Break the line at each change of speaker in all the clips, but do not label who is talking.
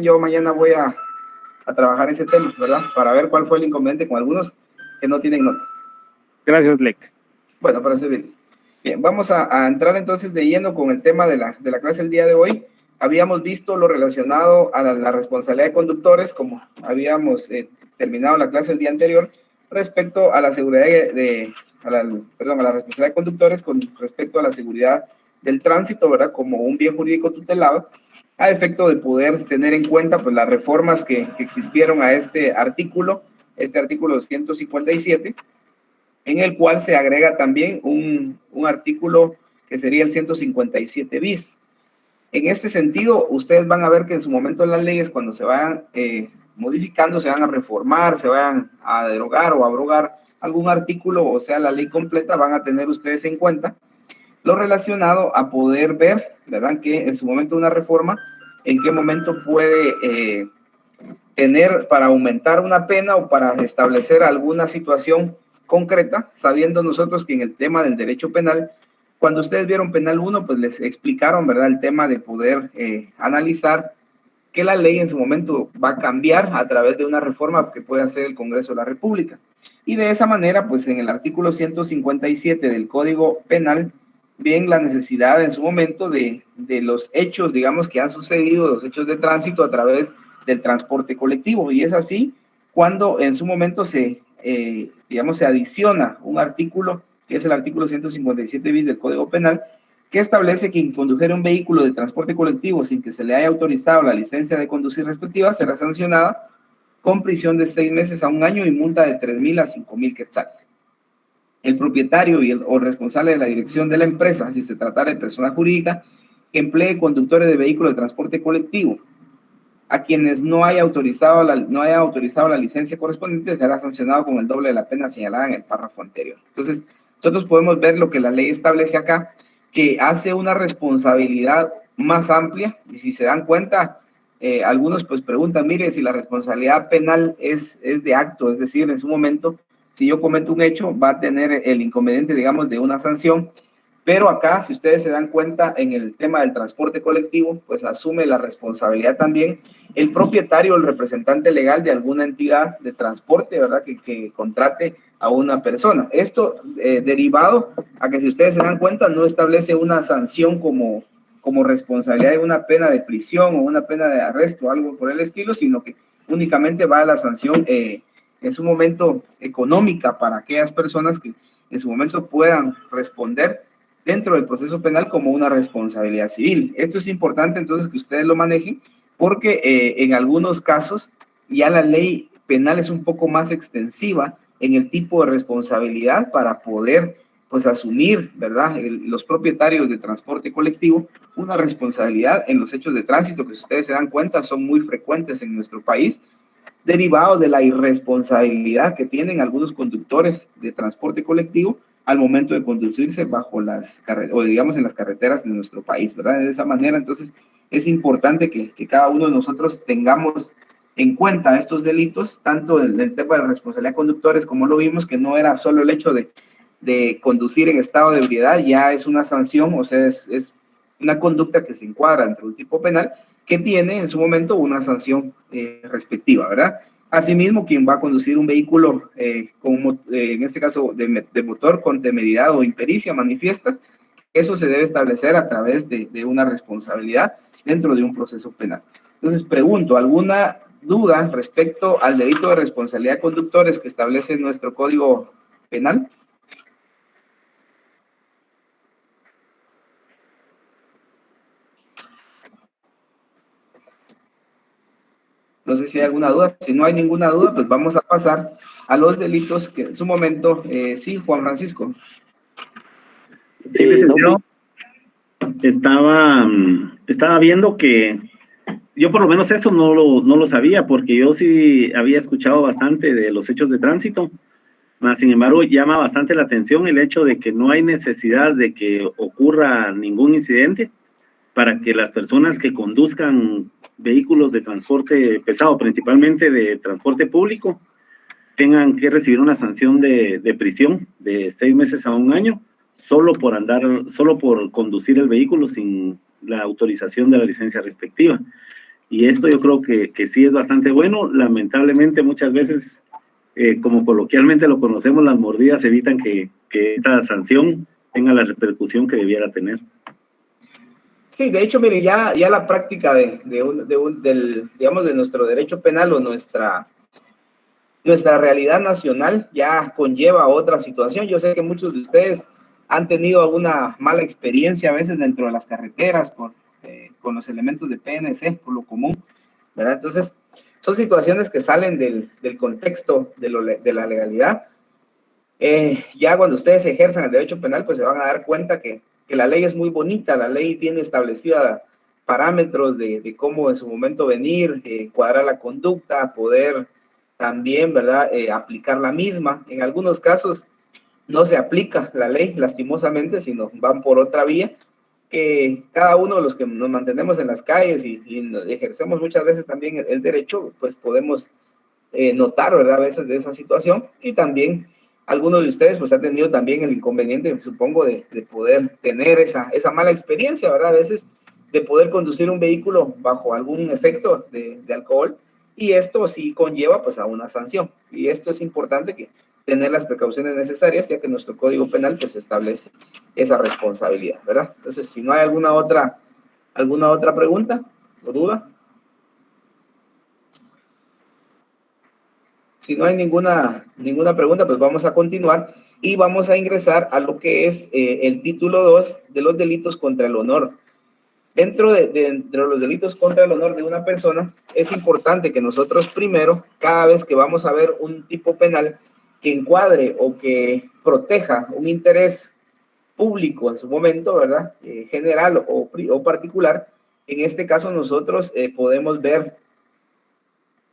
yo mañana voy a trabajar ese tema, ¿verdad? Para ver cuál fue el inconveniente con algunos que no tienen nota.
Gracias, Lec.
Bueno, para servirles. Bien, vamos a entrar entonces de lleno con el tema de la clase del día de hoy. Habíamos visto lo relacionado a la responsabilidad de conductores, como habíamos terminado la clase el día anterior, respecto a la seguridad a la responsabilidad de conductores con respecto a la seguridad del tránsito, ¿verdad? Como un bien jurídico tutelado, a efecto de poder tener en cuenta pues, las reformas que existieron a este artículo 157, en el cual se agrega también un artículo que sería el 157 bis. En este sentido, ustedes van a ver que en su momento las leyes, cuando se vayan modificando, se van a reformar, se vayan a derogar o abrogar algún artículo, o sea, la ley completa, van a tener ustedes en cuenta lo relacionado a poder ver, ¿verdad? Que en su momento una reforma, en qué momento puede tener para aumentar una pena o para establecer alguna situación concreta, sabiendo nosotros que en el tema del derecho penal, cuando ustedes vieron penal 1, pues les explicaron, ¿verdad? El tema de poder analizar que la ley en su momento va a cambiar a través de una reforma que puede hacer el Congreso de la República. Y de esa manera, pues en el artículo 157 del Código Penal, bien la necesidad en su momento de los hechos, digamos, que han sucedido, los hechos de tránsito a través del transporte colectivo. Y es así cuando en su momento digamos, se adiciona un artículo, que es el artículo 157 bis del Código Penal, que establece que quien condujera un vehículo de transporte colectivo sin que se le haya autorizado la licencia de conducir respectiva será sancionada con prisión de 6 meses a 1 año y multa de 3,000 a 5,000 quetzales. El propietario o responsable de la dirección de la empresa, si se tratara de persona jurídica, que emplee conductores de vehículos de transporte colectivo, a quienes no haya autorizado la licencia correspondiente, será sancionado con el doble de la pena señalada en el párrafo anterior. Entonces, nosotros podemos ver lo que la ley establece acá, que hace una responsabilidad más amplia, y si se dan cuenta, algunos pues preguntan, mire, si la responsabilidad penal es de acto, es decir, en su momento, si yo cometo un hecho, va a tener el inconveniente, digamos, de una sanción, pero acá, si ustedes se dan cuenta, en el tema del transporte colectivo, pues asume la responsabilidad también el propietario o el representante legal de alguna entidad de transporte, ¿verdad? Que contrate a una persona. Esto derivado a que, si ustedes se dan cuenta, no establece una sanción como responsabilidad de una pena de prisión o una pena de arresto o algo por el estilo, sino que únicamente va a la sanción en su momento económica para aquellas personas que en su momento puedan responder dentro del proceso penal como una responsabilidad civil. Esto es importante entonces que ustedes lo manejen, porque en algunos casos ya la ley penal es un poco más extensiva en el tipo de responsabilidad para poder pues asumir, ¿verdad? Los propietarios de transporte colectivo una responsabilidad en los hechos de tránsito que, si ustedes se dan cuenta, son muy frecuentes en nuestro país, derivados de la irresponsabilidad que tienen algunos conductores de transporte colectivo al momento de conducirse bajo las carreteras, o digamos en las carreteras de nuestro país, ¿verdad? De esa manera, entonces, es importante que cada uno de nosotros tengamos en cuenta estos delitos, tanto en el tema de responsabilidad de conductores, como lo vimos, que no era solo el hecho de conducir en estado de ebriedad, ya es una sanción, o sea, es una conducta que se encuadra entre un tipo penal, que tiene en su momento una sanción respectiva, ¿verdad? Asimismo, quien va a conducir un vehículo, en este caso de motor con temeridad o impericia manifiesta, eso se debe establecer a través de una responsabilidad dentro de un proceso penal. Entonces, pregunto, ¿alguna duda respecto al delito de responsabilidad de conductores que establece nuestro Código Penal? No sé si hay alguna duda. Si no hay ninguna duda, pues vamos a pasar a los delitos que en su momento, sí, Juan Francisco.
Sí, licenciado. Estaba viendo que yo por lo menos esto no lo sabía, porque yo sí había escuchado bastante de los hechos de tránsito, mas sin embargo llama bastante la atención el hecho de que no hay necesidad de que ocurra ningún incidente para que las personas que conduzcan vehículos de transporte pesado, principalmente de transporte público, tengan que recibir una sanción de prisión de 6 meses a 1 año, solo por conducir el vehículo sin la autorización de la licencia respectiva. Y esto yo creo que sí es bastante bueno. Lamentablemente muchas veces, como coloquialmente lo conocemos, las mordidas evitan que esta sanción tenga la repercusión que debiera tener.
Sí, de hecho, mire, ya la práctica digamos, de nuestro derecho penal o nuestra realidad nacional ya conlleva otra situación. Yo sé que muchos de ustedes han tenido alguna mala experiencia a veces dentro de las carreteras con los elementos de PNC, por lo común, ¿verdad? Entonces, son situaciones que salen del contexto de la legalidad. Ya cuando ustedes ejerzan el derecho penal, pues se van a dar cuenta que la ley es muy bonita, la ley tiene establecida parámetros de cómo en su momento venir, cuadrar la conducta, poder también, ¿verdad?, aplicar la misma. En algunos casos no se aplica la ley, lastimosamente, sino van por otra vía, que cada uno de los que nos mantenemos en las calles y ejercemos muchas veces también el derecho, pues podemos notar, ¿verdad?, a veces de esa situación. Y también algunos de ustedes pues han tenido también el inconveniente, supongo, de poder tener esa mala experiencia, ¿verdad?, a veces de poder conducir un vehículo bajo algún efecto de alcohol, y esto sí conlleva pues a una sanción. Y esto es importante, que tener las precauciones necesarias, ya que nuestro Código Penal pues establece esa responsabilidad, ¿verdad? Entonces, si no hay alguna otra pregunta o duda. Si no hay ninguna pregunta, pues vamos a continuar y vamos a ingresar a lo que es el título 2 de los delitos contra el honor. Dentro de los delitos contra el honor de una persona, es importante que nosotros primero, cada vez que vamos a ver un tipo penal que encuadre o que proteja un interés público en su momento, ¿verdad?, general o particular, en este caso nosotros podemos ver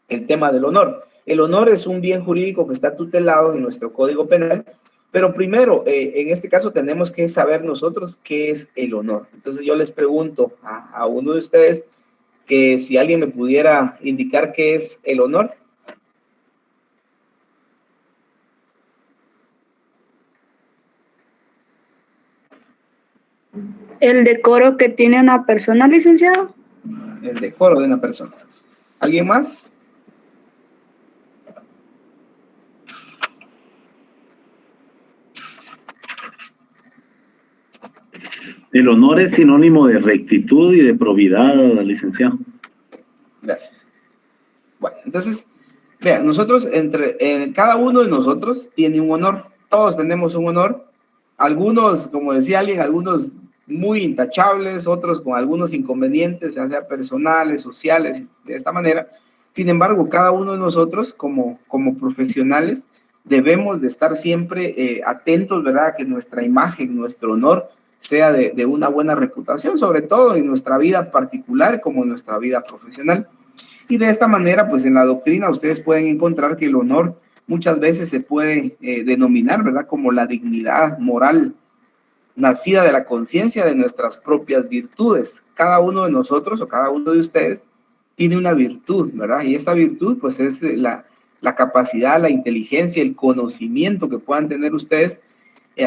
el tema del honor. El honor es un bien jurídico que está tutelado en nuestro Código Penal, pero primero, en este caso, tenemos que saber nosotros qué es el honor. Entonces yo les pregunto a uno de ustedes que si alguien me pudiera indicar qué es el honor.
El decoro que tiene una persona, licenciado.
El decoro de una persona. ¿Alguien más?
El honor es sinónimo de rectitud y de probidad, licenciado.
Gracias. Bueno, entonces, vean, nosotros, cada uno de nosotros tiene un honor. Todos tenemos un honor. Algunos, como decía alguien, algunos muy intachables, otros con algunos inconvenientes, ya sea personales, sociales, de esta manera. Sin embargo, cada uno de nosotros, como profesionales, debemos de estar siempre atentos, ¿verdad?, que nuestra imagen, nuestro honor, sea de una buena reputación, sobre todo en nuestra vida particular como en nuestra vida profesional. Y de esta manera, pues en la doctrina ustedes pueden encontrar que el honor muchas veces se puede denominar, ¿verdad?, como la dignidad moral nacida de la conciencia de nuestras propias virtudes. Cada uno de nosotros o cada uno de ustedes tiene una virtud, ¿verdad? Y esta virtud, pues es la capacidad, la inteligencia, el conocimiento que puedan tener ustedes,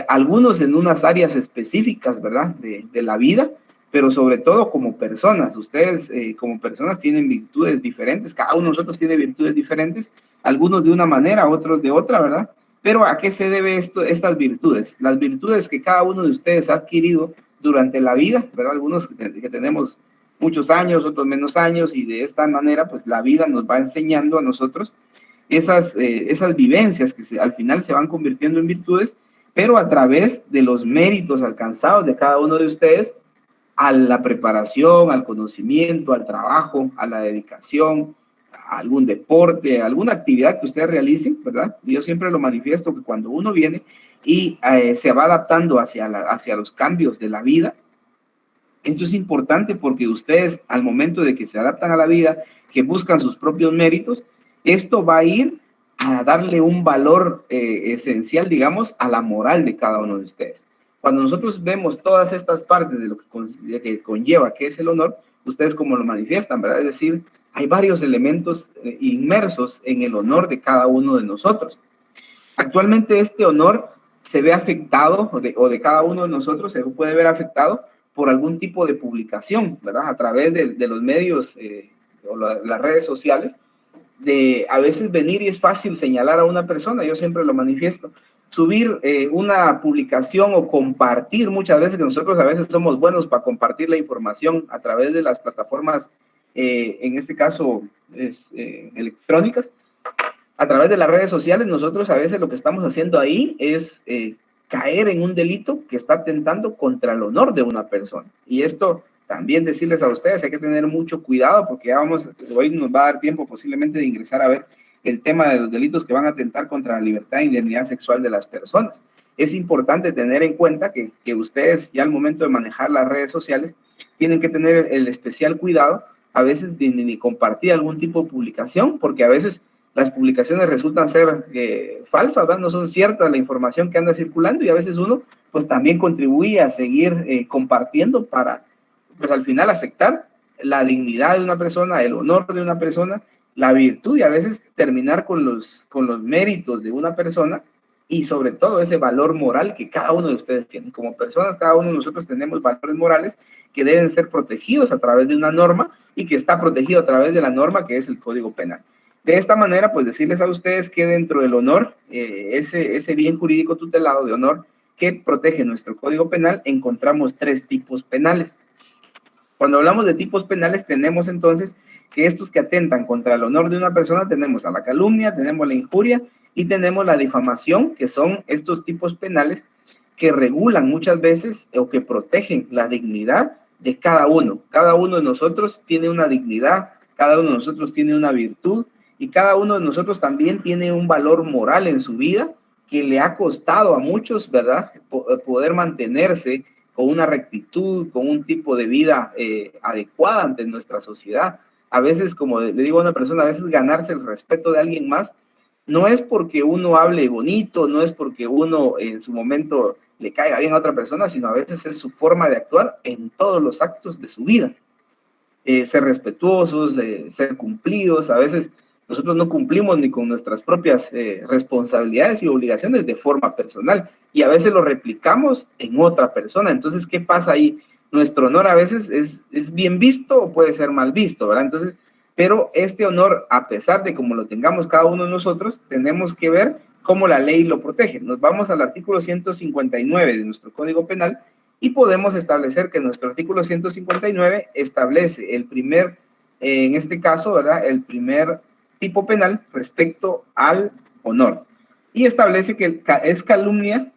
algunos en unas áreas específicas, ¿verdad?, de la vida, pero sobre todo como personas. Ustedes como personas tienen virtudes diferentes, cada uno de nosotros tiene virtudes diferentes, algunos de una manera, otros de otra, ¿verdad? Pero ¿a qué se debe estas virtudes? Las virtudes que cada uno de ustedes ha adquirido durante la vida, ¿verdad? Algunos que tenemos muchos años, otros menos años, y de esta manera, pues la vida nos va enseñando a nosotros esas vivencias que al final se van convirtiendo en virtudes, pero a través de los méritos alcanzados de cada uno de ustedes, a la preparación, al conocimiento, al trabajo, a la dedicación, a algún deporte, a alguna actividad que ustedes realicen, ¿verdad? Y yo siempre lo manifiesto, que cuando uno viene y se va adaptando hacia los cambios de la vida, esto es importante porque ustedes, al momento de que se adaptan a la vida, que buscan sus propios méritos, esto va a ir a darle un valor esencial, digamos, a la moral de cada uno de ustedes. Cuando nosotros vemos todas estas partes de lo que conlleva, que es el honor, ustedes como lo manifiestan, ¿verdad? Es decir, hay varios elementos inmersos en el honor de cada uno de nosotros. Actualmente este honor se ve afectado, o de cada uno de nosotros se puede ver afectado por algún tipo de publicación, ¿verdad? A través de los medios o las redes sociales, de a veces venir y es fácil señalar a una persona, yo siempre lo manifiesto, subir una publicación o compartir, muchas veces que nosotros a veces somos buenos para compartir la información a través de las plataformas, en este caso electrónicas, a través de las redes sociales. Nosotros a veces lo que estamos haciendo ahí es caer en un delito que está atentando contra el honor de una persona. Y esto también decirles a ustedes, hay que tener mucho cuidado porque ya hoy nos va a dar tiempo posiblemente de ingresar a ver el tema de los delitos que van a atentar contra la libertad e indemnidad sexual de las personas. Es importante tener en cuenta que ustedes ya al momento de manejar las redes sociales tienen que tener el especial cuidado a veces de compartir algún tipo de publicación, porque a veces las publicaciones resultan ser falsas, ¿verdad? No son ciertas la información que anda circulando, y a veces uno pues también contribuye a seguir compartiendo para pues al final afectar la dignidad de una persona, el honor de una persona, la virtud, y a veces terminar con los méritos de una persona y sobre todo ese valor moral que cada uno de ustedes tiene. Como personas, cada uno de nosotros tenemos valores morales que deben ser protegidos a través de una norma y que está protegido a través de la norma que es el Código Penal. De esta manera, pues decirles a ustedes que dentro del honor, ese bien jurídico tutelado de honor que protege nuestro Código Penal, encontramos 3 tipos penales. Cuando hablamos de tipos penales, tenemos entonces que estos que atentan contra el honor de una persona, tenemos a la calumnia, tenemos la injuria y tenemos la difamación, que son estos tipos penales que regulan muchas veces o que protegen la dignidad de cada uno. Cada uno de nosotros tiene una dignidad, cada uno de nosotros tiene una virtud, y cada uno de nosotros también tiene un valor moral en su vida que le ha costado a muchos, ¿verdad?, poder mantenerse con una rectitud, con un tipo de vida adecuada ante nuestra sociedad. A veces, como le digo a una persona, a veces ganarse el respeto de alguien más no es porque uno hable bonito, no es porque uno en su momento le caiga bien a otra persona, sino a veces es su forma de actuar en todos los actos de su vida. Ser respetuosos, ser cumplidos. A veces nosotros no cumplimos ni con nuestras propias responsabilidades y obligaciones de forma personal, y a veces lo replicamos en otra persona. Entonces, ¿qué pasa ahí? Nuestro honor a veces es bien visto o puede ser mal visto, ¿verdad? Entonces, pero este honor, a pesar de como lo tengamos cada uno de nosotros, tenemos que ver cómo la ley lo protege. Nos vamos al artículo 159 de nuestro Código Penal y podemos establecer que nuestro artículo 159 establece el primer, en este caso, ¿verdad?, el primer tipo penal respecto al honor, y establece que es calumnia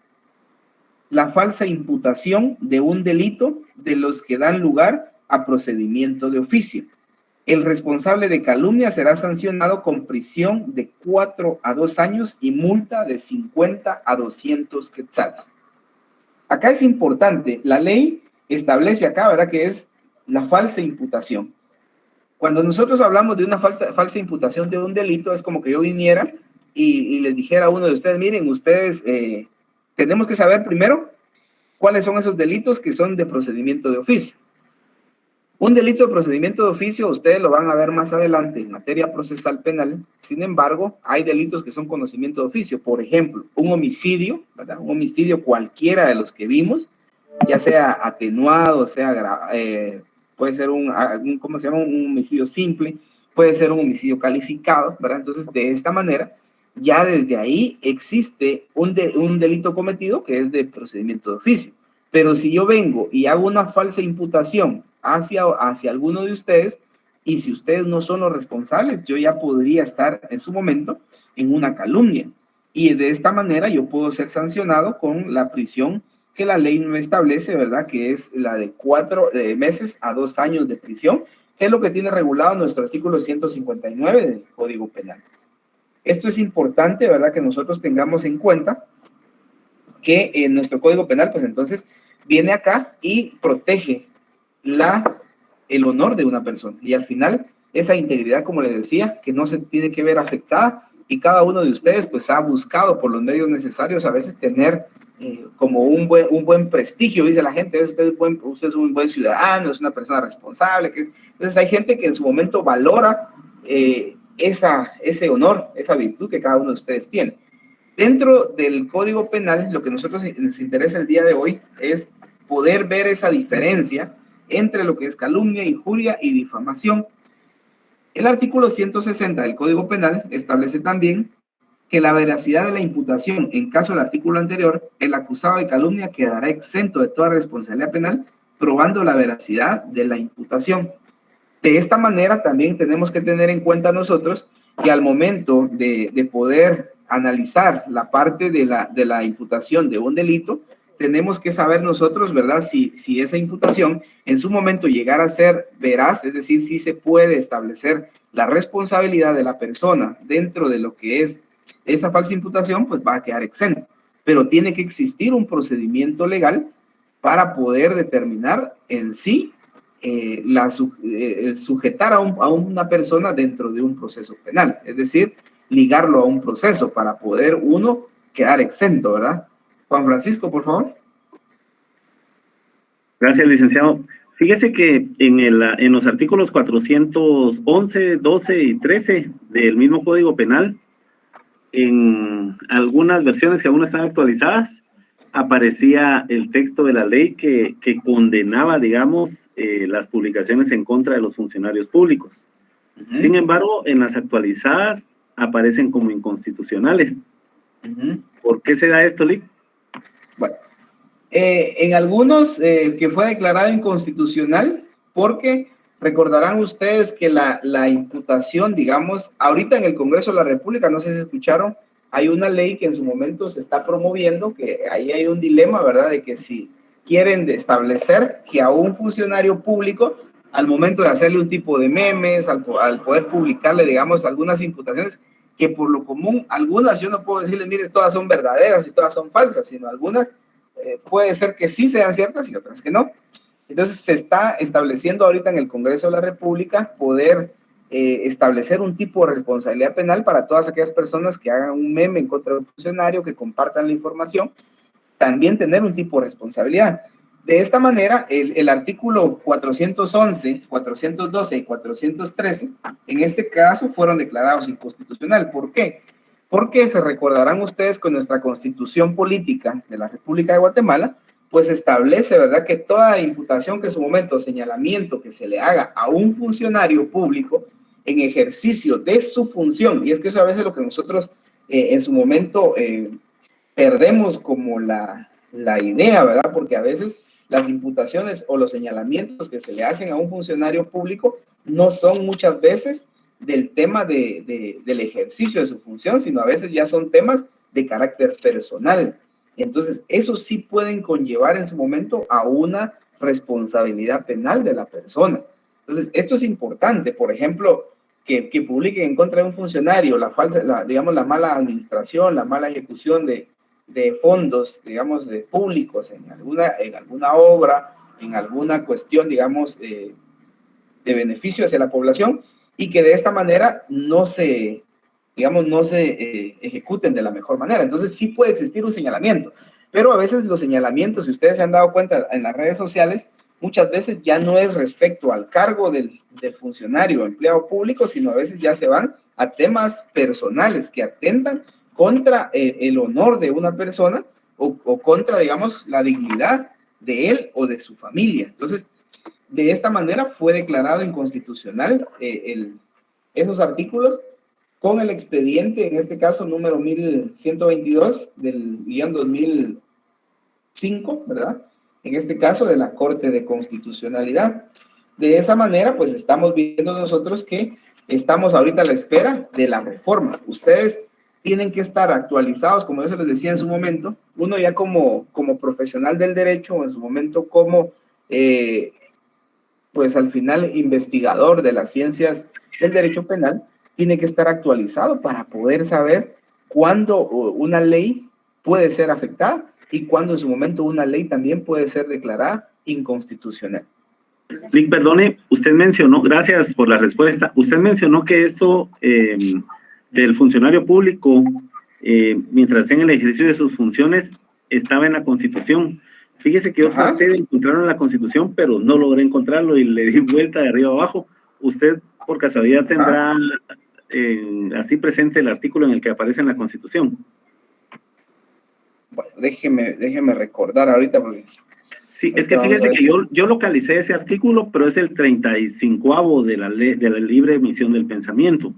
la falsa imputación de un delito de los que dan lugar a procedimiento de oficio. El responsable de calumnia será sancionado con prisión de 4 a 2 años y multa de 50 a 200 quetzales. Acá es importante, la ley establece acá, ¿verdad?, que es la falsa imputación. Cuando nosotros hablamos de una falsa imputación de un delito, es como que yo viniera y les dijera a uno de ustedes, miren, ustedes tenemos que saber primero cuáles son esos delitos que son de procedimiento de oficio. Un delito de procedimiento de oficio, ustedes lo van a ver más adelante en materia procesal penal. Sin embargo, hay delitos que son conocimiento de oficio. Por ejemplo, un homicidio, ¿verdad?, un homicidio cualquiera de los que vimos, ya sea atenuado, sea puede ser ¿cómo se llama?, un homicidio simple, puede ser un homicidio calificado, ¿verdad? Entonces, de esta manera, ya desde ahí existe un delito cometido que es de procedimiento de oficio. Pero si yo vengo y hago una falsa imputación hacia alguno de ustedes, y si ustedes no son los responsables, yo ya podría estar en su momento en una calumnia. Y de esta manera yo puedo ser sancionado con la prisión que la ley no establece, ¿verdad?, que es la de 4 meses a 2 años de prisión, que es lo que tiene regulado nuestro artículo 159 del Código Penal. Esto es importante, ¿verdad?, que nosotros tengamos en cuenta que en nuestro Código Penal, pues entonces viene acá y protege el honor de una persona. Y al final, esa integridad, como les decía, que no se tiene que ver afectada, y cada uno de ustedes pues ha buscado por los medios necesarios a veces tener como un buen prestigio, dice la gente, usted es un buen ciudadano, es una persona responsable. Entonces hay gente que en su momento valora ese honor, esa virtud que cada uno de ustedes tiene. Dentro del Código Penal, lo que a nosotros nos interesa el día de hoy es poder ver esa diferencia entre lo que es calumnia, injuria y difamación. El artículo 160 del Código Penal establece también que la veracidad de la imputación, en caso del artículo anterior, el acusado de calumnia quedará exento de toda responsabilidad penal, probando la veracidad de la imputación. De esta manera también tenemos que tener en cuenta nosotros que al momento de poder analizar la parte de la imputación de un delito, tenemos que saber nosotros, ¿verdad? Si esa imputación en su momento llegara a ser veraz, es decir, si se puede establecer la responsabilidad de la persona dentro de lo que es esa falsa imputación, pues va a quedar exento. Pero tiene que existir un procedimiento legal para poder determinar en sí sujetar a una persona dentro de un proceso penal, es decir, ligarlo a un proceso para poder uno quedar exento, ¿verdad? Juan Francisco, por favor.
Gracias, licenciado. Fíjese que en los artículos 411, 12 y 13 del mismo Código Penal, en algunas versiones que aún no están actualizadas, aparecía el texto de la ley que condenaba, digamos, las publicaciones en contra de los funcionarios públicos. Sin embargo, en las actualizadas aparecen como inconstitucionales. ¿Por qué se da esto, Lick?
Bueno, en algunos que fue declarado inconstitucional porque recordarán ustedes que la imputación, digamos, ahorita en el Congreso de la República, no sé si escucharon, hay una ley que en su momento se está promoviendo, que ahí hay un dilema, ¿verdad? De que si quieren establecer que a un funcionario público, al momento de hacerle un tipo de memes, al poder publicarle, digamos, algunas imputaciones, que por lo común, algunas yo no puedo decirles, mire, todas son verdaderas y todas son falsas, sino algunas puede ser que sí sean ciertas y otras que no. Entonces se está estableciendo ahorita en el Congreso de la República poder establecer un tipo de responsabilidad penal para todas aquellas personas que hagan un meme en contra de un funcionario, que compartan la información, también tener un tipo de responsabilidad. De esta manera, el artículo 411, 412 y 413, en este caso fueron declarados inconstitucional. ¿Por qué? Porque se recordarán ustedes con nuestra Constitución Política de la República de Guatemala, pues establece, ¿verdad?, que toda imputación que en su momento, señalamiento que se le haga a un funcionario público en ejercicio de su función, y es que eso a veces es lo que nosotros en su momento perdemos como la idea, ¿verdad? Porque a veces las imputaciones o los señalamientos que se le hacen a un funcionario público no son muchas veces del tema del ejercicio de su función, sino a veces ya son temas de carácter personal. Entonces, eso sí pueden conllevar en su momento a una responsabilidad penal de la persona. Entonces, esto es importante. Por ejemplo, que publiquen en contra de un funcionario digamos, la mala administración, la mala ejecución de fondos, digamos, públicos en alguna obra, en alguna cuestión, digamos, de beneficio hacia la población, y que de esta manera no se ejecuten de la mejor manera. Entonces sí puede existir un señalamiento, pero a veces los señalamientos, si ustedes se han dado cuenta en las redes sociales, muchas veces ya no es respecto al cargo del funcionario o empleado público, sino a veces ya se van a temas personales que atentan contra el honor de una persona o contra, digamos, la dignidad de él o de su familia. Entonces, de esta manera fue declarado inconstitucional esos artículos con el expediente, en este caso número 1122 del guión 2005, ¿verdad? En este caso de la Corte de Constitucionalidad. De esa manera, pues estamos viendo nosotros que estamos ahorita a la espera de la reforma. Ustedes tienen que estar actualizados, como yo se les decía en su momento, uno ya como profesional del derecho, o en su momento como pues al final investigador de las ciencias del derecho penal, tiene que estar actualizado para poder saber cuándo una ley puede ser afectada y cuándo en su momento una ley también puede ser declarada inconstitucional.
Lick, perdone, usted mencionó, gracias por la respuesta, usted mencionó que esto del funcionario público, mientras esté en el ejercicio de sus funciones, estaba en la Constitución. Fíjese que yo traté de encontrarlo en la Constitución, pero no logré encontrarlo y le di vuelta de arriba abajo. ¿Usted, por casualidad, tendrá así presente el artículo en el que aparece en la Constitución?
Bueno, déjeme recordar ahorita porque...
Sí, es que fíjese que yo localicé ese artículo, pero es el 35º de la ley, de la libre emisión del pensamiento.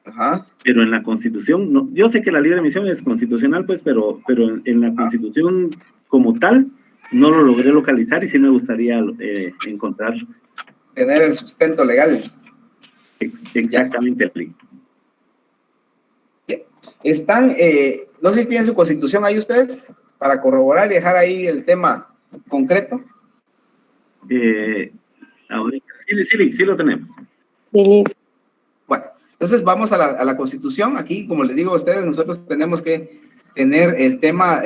Ajá.
Pero en la Constitución, no, yo sé que la libre emisión es constitucional, pues, pero en la Constitución como tal, no lo logré localizar y sí me gustaría encontrarlo.
Tener el sustento legal.
Exactamente.
Están, no sé si tienen su Constitución ahí ustedes, para corroborar y dejar ahí el tema concreto.
Ahorita, sí lo tenemos.
Sí.
Bueno, entonces vamos a la Constitución. Aquí, como les digo a ustedes, nosotros tenemos que tener el tema,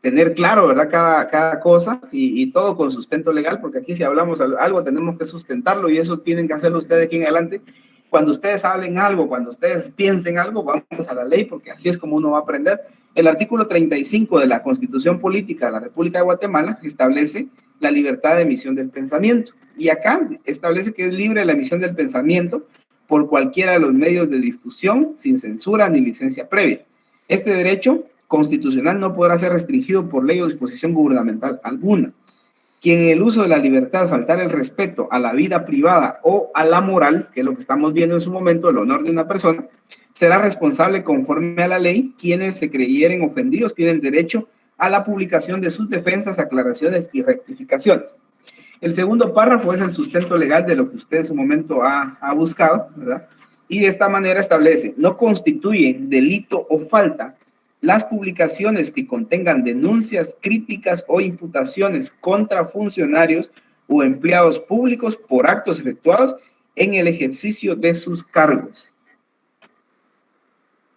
tener claro, ¿verdad? Cada cosa y todo con sustento legal, porque aquí si hablamos algo tenemos que sustentarlo y eso tienen que hacerlo ustedes aquí en adelante. Cuando ustedes hablen algo, cuando ustedes piensen algo, vamos a la ley, porque así es como uno va a aprender. El artículo 35 de la Constitución Política de la República de Guatemala establece la libertad de emisión del pensamiento. Y acá establece que es libre la emisión del pensamiento por cualquiera de los medios de difusión, sin censura ni licencia previa. Este derecho constitucional no podrá ser restringido por ley o disposición gubernamental alguna. Quien en el uso de la libertad faltar el respeto a la vida privada o a la moral, que es lo que estamos viendo en su momento, el honor de una persona, será responsable conforme a la ley. Quienes se creyeren ofendidos tienen derecho a la publicación de sus defensas, aclaraciones y rectificaciones. El segundo párrafo es el sustento legal de lo que usted en su momento ha buscado, ¿verdad? Y de esta manera establece: no constituyen delito o falta las publicaciones que contengan denuncias, críticas o imputaciones contra funcionarios o empleados públicos por actos efectuados en el ejercicio de sus cargos.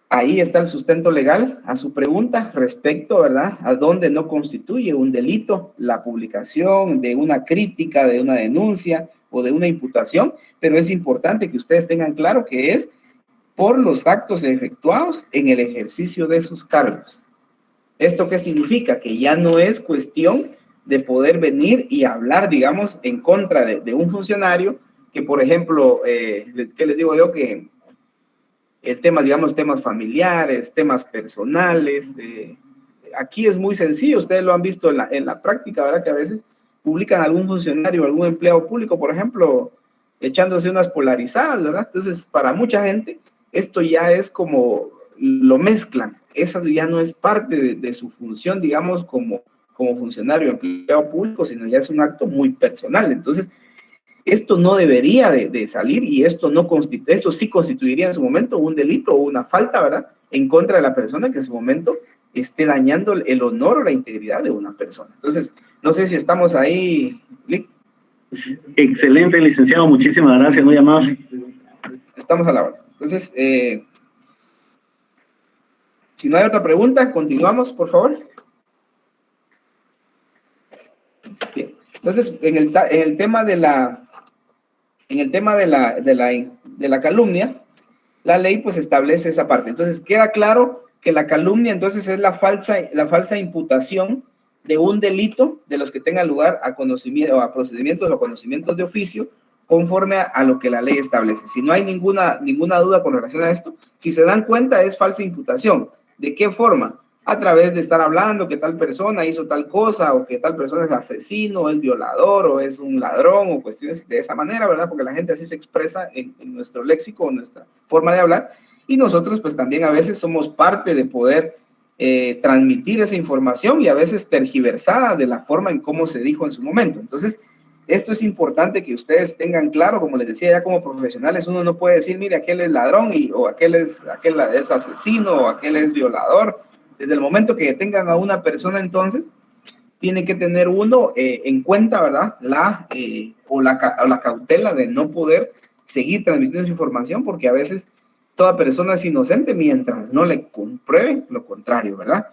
Ahí está el sustento legal a su pregunta respecto, ¿verdad?, a dónde no constituye un delito la publicación de una crítica, de una denuncia o de una imputación, pero es importante que ustedes tengan claro que es por los actos efectuados en el ejercicio de sus cargos. ¿Esto qué significa? Que ya no es cuestión de poder venir y hablar, digamos, en contra de un funcionario que, por ejemplo, ¿qué les digo yo? Que el tema, digamos, temas familiares, temas personales, aquí es muy sencillo, ustedes lo han visto en la práctica, ¿verdad? Que a veces publican algún funcionario, algún empleado público, por ejemplo, echándose unas polarizadas, ¿verdad? Entonces, para mucha gente, esto ya es como lo mezclan. Esa ya no es parte de su función, digamos, como funcionario, empleado público, sino ya es un acto muy personal. Entonces, esto no debería de salir y esto sí constituiría en su momento un delito o una falta, ¿verdad?, en contra de la persona que en su momento esté dañando el honor o la integridad de una persona. Entonces, no sé si estamos ahí, Lick.
Excelente, licenciado, muchísimas gracias, muy amable.
Estamos a la hora. Entonces, si no hay otra pregunta, continuamos, por favor. Bien. Entonces, en el tema de la calumnia, la ley pues establece esa parte. Entonces, queda claro que la calumnia entonces es la falsa imputación de un delito de los que tengan lugar a conocimiento, a procedimientos o conocimientos de oficio conforme a lo que la ley establece. Si no hay ninguna duda con relación a esto, si se dan cuenta, es falsa imputación. ¿De qué forma? A través de estar hablando que tal persona hizo tal cosa, o que tal persona es asesino, o es violador, o es un ladrón, o cuestiones de esa manera, ¿verdad? Porque la gente así se expresa en nuestro léxico, en nuestra forma de hablar, y nosotros pues también a veces somos parte de poder transmitir esa información y a veces tergiversada de la forma en cómo se dijo en su momento. Entonces, esto es importante que ustedes tengan claro, como les decía, ya como profesionales, uno no puede decir, mire, aquel es ladrón, o aquel es asesino, o aquel es violador. Desde el momento que detengan a una persona, entonces, tiene que tener uno en cuenta, ¿verdad?, la cautela de no poder seguir transmitiendo su información, porque a veces toda persona es inocente mientras no le compruebe lo contrario, ¿verdad?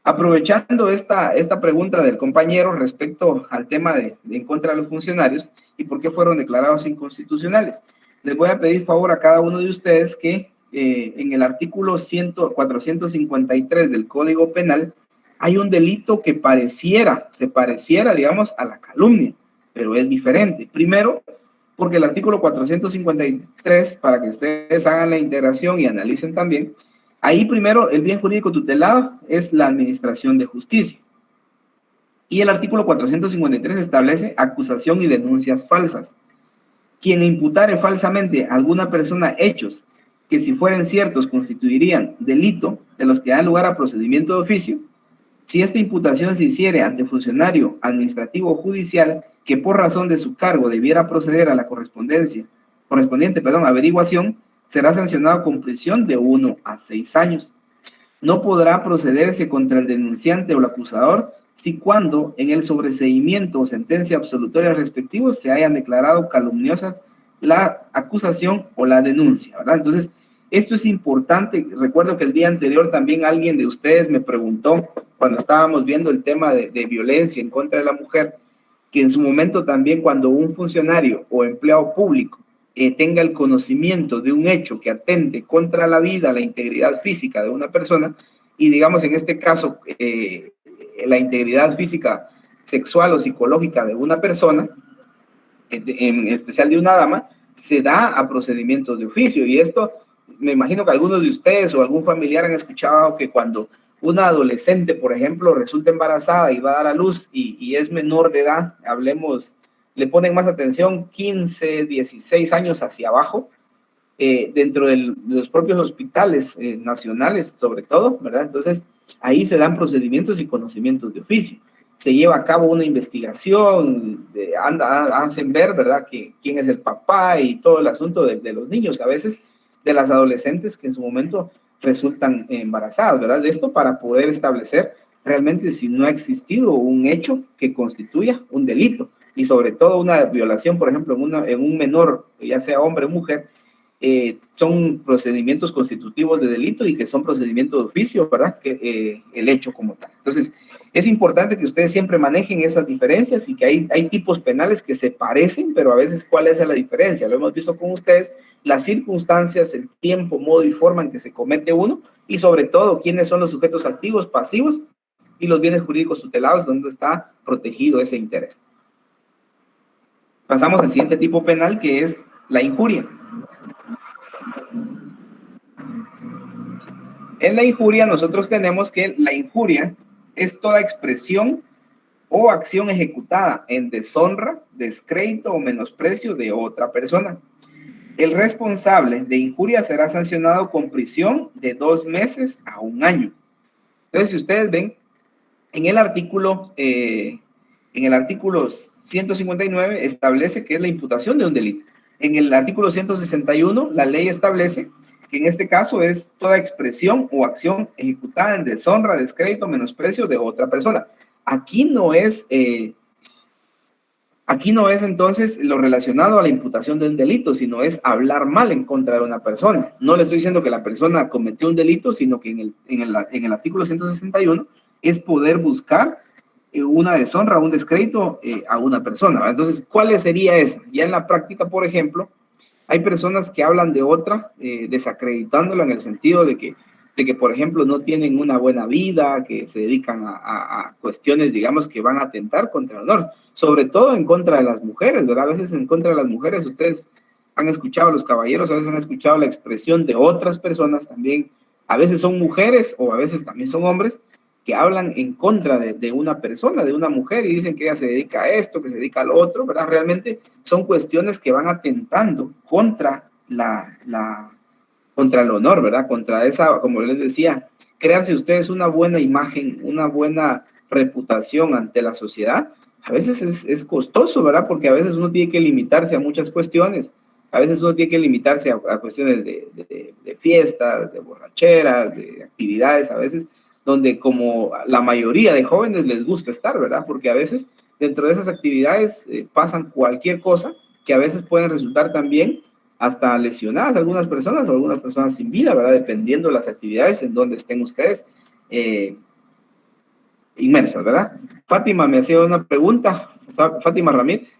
Aprovechando esta pregunta del compañero respecto al tema de en contra de los funcionarios y por qué fueron declarados inconstitucionales, les voy a pedir favor a cada uno de ustedes que en el artículo 453 del Código Penal hay un delito que se pareciera, digamos, a la calumnia, pero es diferente. Primero, porque el artículo 453, para que ustedes hagan la integración y analicen también, ahí primero el bien jurídico tutelado es la administración de justicia. Y el artículo 453 establece acusación y denuncias falsas. Quien imputare falsamente a alguna persona hechos que, si fueren ciertos, constituirían delito de los que dan lugar a procedimiento de oficio, si esta imputación se hiciere ante funcionario administrativo o judicial que por razón de su cargo debiera proceder a la correspondiente averiguación, será sancionado con prisión de 1 a 6 años. No podrá procederse contra el denunciante o el acusador si cuando en el sobreseimiento o sentencia absolutoria respectivos se hayan declarado calumniosas la acusación o la denuncia, ¿verdad? Entonces, esto es importante. Recuerdo que el día anterior también alguien de ustedes me preguntó, cuando estábamos viendo el tema de violencia en contra de la mujer, que en su momento también cuando un funcionario o empleado público tenga el conocimiento de un hecho que atente contra la vida, la integridad física de una persona, y digamos en este caso la integridad física sexual o psicológica de una persona, en especial de una dama, se da a procedimientos de oficio. Y esto, me imagino que algunos de ustedes o algún familiar han escuchado que cuando una adolescente, por ejemplo, resulta embarazada y va a dar a luz y es menor de edad, hablemos, le ponen más atención 15, 16 años hacia abajo, dentro de los propios hospitales nacionales, sobre todo, ¿verdad? Entonces, ahí se dan procedimientos y conocimientos de oficio. Se lleva a cabo una investigación, hacen ver, ¿verdad?, que quién es el papá y todo el asunto de los niños, a veces de las adolescentes que en su momento resultan embarazadas, ¿verdad? De esto para poder establecer realmente si no ha existido un hecho que constituya un delito y sobre todo una violación, por ejemplo, en un menor, ya sea hombre o mujer, son procedimientos constitutivos de delito y que son procedimientos de oficio, ¿verdad? Que el hecho como tal. Entonces, es importante que ustedes siempre manejen esas diferencias y que hay tipos penales que se parecen, pero a veces, ¿cuál es la diferencia? Lo hemos visto con ustedes, las circunstancias, el tiempo, modo y forma en que se comete uno y sobre todo, quiénes son los sujetos activos, pasivos y los bienes jurídicos tutelados, donde está protegido ese interés. Pasamos al siguiente tipo penal, que es la injuria. En la injuria nosotros tenemos que la injuria es toda expresión o acción ejecutada en deshonra, descrédito o menosprecio de otra persona. El responsable de injuria será sancionado con prisión de 2 meses a 1 año. Entonces, si ustedes ven, en el artículo 159 establece que es la imputación de un delito. En el artículo 161, la ley establece que en este caso es toda expresión o acción ejecutada en deshonra, descrédito, menosprecio de otra persona. Aquí no es entonces lo relacionado a la imputación de un delito, sino es hablar mal en contra de una persona. No le estoy diciendo que la persona cometió un delito, sino que en el artículo 161 es poder buscar una deshonra, un descrédito a una persona, ¿verdad? Entonces, ¿cuál sería esa? Ya en la práctica, por ejemplo, hay personas que hablan de otra, desacreditándola en el sentido de que, por ejemplo, no tienen una buena vida, que se dedican a cuestiones, digamos, que van a atentar contra el honor, sobre todo en contra de las mujeres, ¿verdad? A veces en contra de las mujeres, ustedes han escuchado, los caballeros, a veces han escuchado la expresión de otras personas también, a veces son mujeres o a veces también son hombres, que hablan en contra de una persona, de una mujer, y dicen que ella se dedica a esto, que se dedica a lo otro, ¿verdad? Realmente son cuestiones que van atentando contra contra el honor, ¿verdad? Contra esa, como les decía, crearse ustedes una buena imagen, una buena reputación ante la sociedad, a veces es costoso, ¿verdad? Porque a veces uno tiene que limitarse a muchas cuestiones, a veces uno tiene que limitarse a cuestiones de fiestas, de borracheras, de actividades, a veces donde como la mayoría de jóvenes les gusta estar, ¿verdad? Porque a veces dentro de esas actividades pasan cualquier cosa que a veces pueden resultar también hasta lesionadas algunas personas o algunas personas sin vida, ¿verdad? Dependiendo de las actividades en donde estén ustedes inmersas, ¿verdad? Fátima me hacía una pregunta, Fátima Ramírez.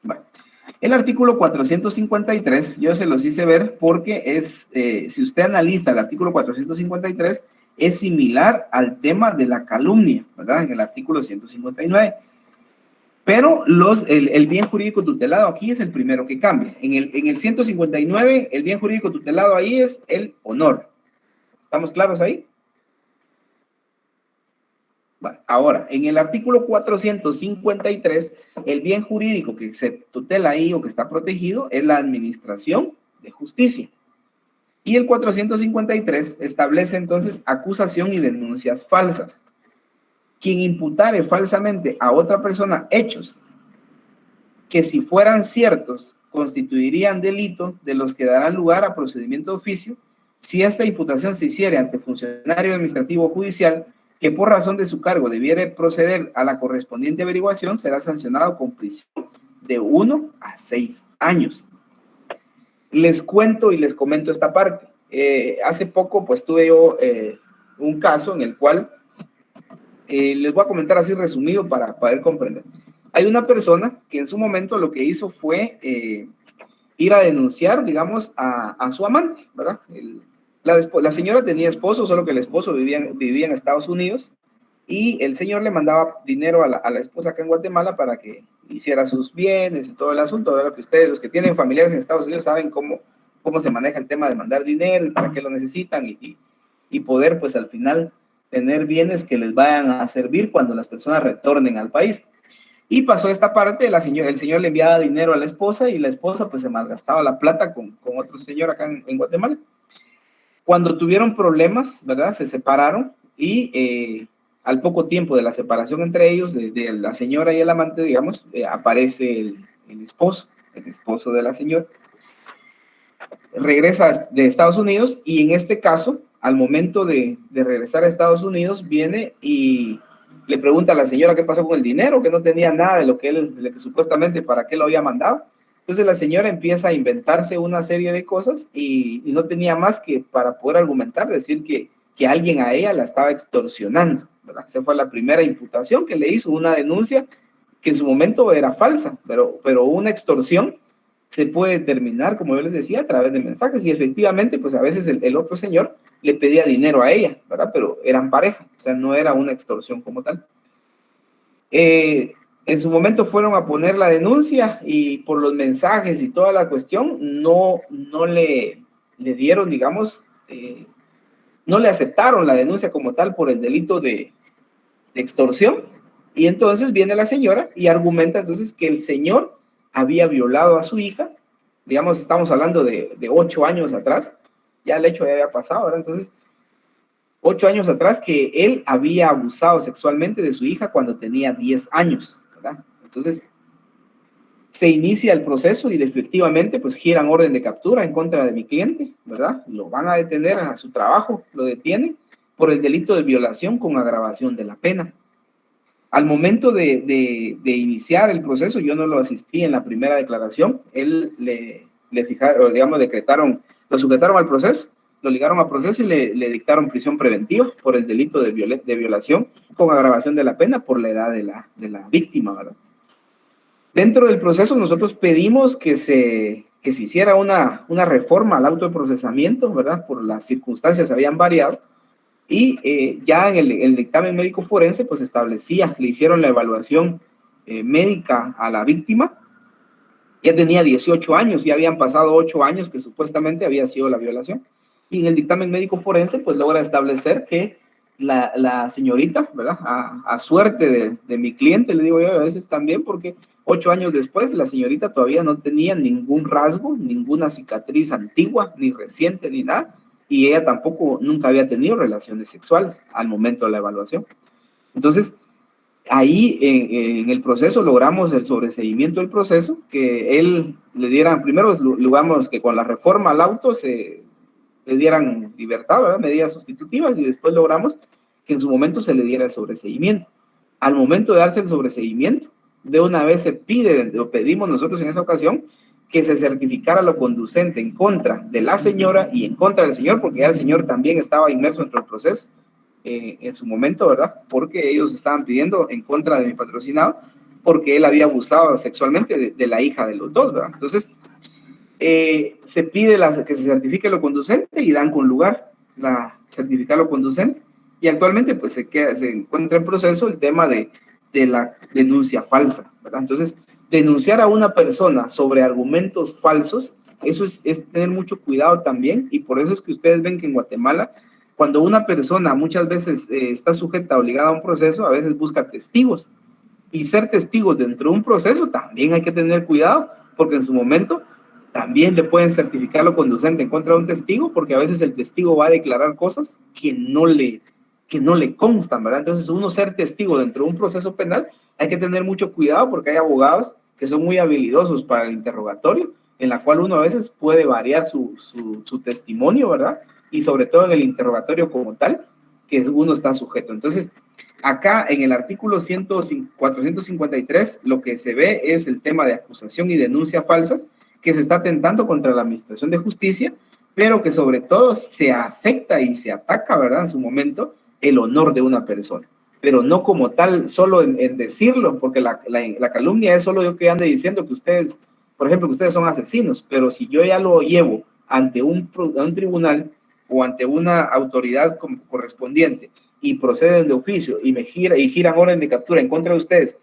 Bueno, el artículo 453, yo se los hice ver porque es, si usted analiza el artículo 453, es similar al tema de la calumnia, ¿verdad? En el artículo 159. Pero el bien jurídico tutelado aquí es el primero que cambia. En el 159, el bien jurídico tutelado ahí es el honor. ¿Estamos claros ahí? Bueno, ahora, en el artículo 453, el bien jurídico que se tutela ahí o que está protegido es la administración de justicia. Y el 453 establece entonces acusación y denuncias falsas. Quien imputare falsamente a otra persona hechos que, si fueran ciertos, constituirían delito de los que darán lugar a procedimiento de oficio, si esta imputación se hiciere ante funcionario administrativo o judicial que por razón de su cargo debiere proceder a la correspondiente averiguación, será sancionado con prisión de 1 a 6 años. Les cuento y les comento esta parte. Hace poco pues tuve yo un caso en el cual les voy a comentar así resumido para poder comprender. Hay una persona que en su momento lo que hizo fue ir a denunciar, digamos, a su amante, ¿verdad? La señora tenía esposo, solo que el esposo vivía en Estados Unidos y el señor le mandaba dinero a la esposa acá en Guatemala para que hiciera sus bienes y todo el asunto, ¿verdad? Que ustedes, los que tienen familiares en Estados Unidos, saben cómo se maneja el tema de mandar dinero y para qué lo necesitan y poder, pues, al final tener bienes que les vayan a servir cuando las personas retornen al país. Y pasó esta parte, el señor le enviaba dinero a la esposa y la esposa, pues, se malgastaba la plata con otro señor acá en Guatemala. Cuando tuvieron problemas, ¿verdad? Se separaron y al poco tiempo de la separación entre ellos, de la señora y el amante, digamos, aparece el esposo de la señora. Regresa de Estados Unidos y en este caso, al momento de regresar a Estados Unidos, viene y le pregunta a la señora qué pasó con el dinero, que no tenía nada de lo que supuestamente para qué lo había mandado. Entonces la señora empieza a inventarse una serie de cosas y no tenía más que para poder argumentar, decir que alguien a ella la estaba extorsionando, ¿verdad? Esa fue la primera imputación que le hizo, una denuncia que en su momento era falsa, pero una extorsión se puede determinar, como yo les decía, a través de mensajes y efectivamente, pues a veces el otro señor le pedía dinero a ella, ¿verdad? Pero eran pareja, o sea, no era una extorsión como tal. En su momento fueron a poner la denuncia y por los mensajes y toda la cuestión no le dieron, digamos, no le aceptaron la denuncia como tal por el delito de extorsión. Y entonces viene la señora y argumenta entonces que el señor había violado a su hija, digamos, estamos hablando de 8 años atrás, ya el hecho ya había pasado, ¿verdad? Entonces, 8 años atrás que él había abusado sexualmente de su hija cuando tenía 10 años, ¿verdad? Entonces, se inicia el proceso y efectivamente, pues, giran orden de captura en contra de mi cliente, ¿verdad? Lo van a detener a su trabajo, lo detienen por el delito de violación con agravación de la pena. Al momento de iniciar el proceso, yo no lo asistí en la primera declaración, él le fijaron, digamos, lo sujetaron al proceso, lo ligaron al proceso y le dictaron prisión preventiva por el delito de violación con agravación de la pena por la edad de la víctima, ¿verdad? Dentro del proceso nosotros pedimos que se hiciera una reforma al auto de procesamiento, ¿verdad? Por las circunstancias habían variado y ya en el dictamen médico forense pues le hicieron la evaluación médica a la víctima. Ya tenía 18 años, ya habían pasado 8 años que supuestamente había sido la violación. Y en el dictamen médico forense, pues logra establecer que la señorita, ¿verdad? A suerte de mi cliente, le digo yo a veces también, porque 8 años después la señorita todavía no tenía ningún rasgo, ninguna cicatriz antigua, ni reciente, ni nada. Y ella tampoco nunca había tenido relaciones sexuales al momento de la evaluación. Entonces, ahí en el proceso logramos el sobreseimiento del proceso, que él le dieran, primero logramos que con la reforma al auto le dieran libertad, ¿verdad? Medidas sustitutivas, y después logramos que en su momento se le diera el sobreseimiento. Al momento de darse el sobreseimiento, de una vez se pedimos nosotros en esa ocasión que se certificara lo conducente en contra de la señora y en contra del señor, porque ya el señor también estaba inmerso dentro del proceso en su momento, ¿verdad? Porque ellos estaban pidiendo en contra de mi patrocinado, porque él había abusado sexualmente de la hija de los dos, ¿verdad? Entonces, se pide que se certifique lo conducente y dan con lugar certificar lo conducente. Y actualmente, pues, se encuentra en proceso el tema de de la denuncia falsa, ¿verdad? Entonces, denunciar a una persona sobre argumentos falsos, eso es tener mucho cuidado también, y por eso es que ustedes ven que en Guatemala, cuando una persona muchas veces está sujeta, obligada a un proceso, a veces busca testigos, y ser testigos dentro de un proceso también hay que tener cuidado, porque en su momento también le pueden certificar lo conducente en contra de un testigo, porque a veces el testigo va a declarar cosas que no le constan, ¿verdad? Entonces, uno ser testigo dentro de un proceso penal, hay que tener mucho cuidado porque hay abogados que son muy habilidosos para el interrogatorio, en la cual uno a veces puede variar su testimonio, ¿verdad? Y sobre todo en el interrogatorio como tal, que uno está sujeto. Entonces, acá en el artículo 453, lo que se ve es el tema de acusación y denuncia falsas, que se está atentando contra la administración de justicia, pero que sobre todo se afecta y se ataca, ¿verdad? En su momento, el honor de una persona, pero no como tal, solo en decirlo, porque la calumnia es solo yo que ande diciendo que ustedes, por ejemplo, que ustedes son asesinos, pero si yo ya lo llevo ante un tribunal o ante una autoridad correspondiente y proceden de oficio y giran orden de captura en contra de ustedes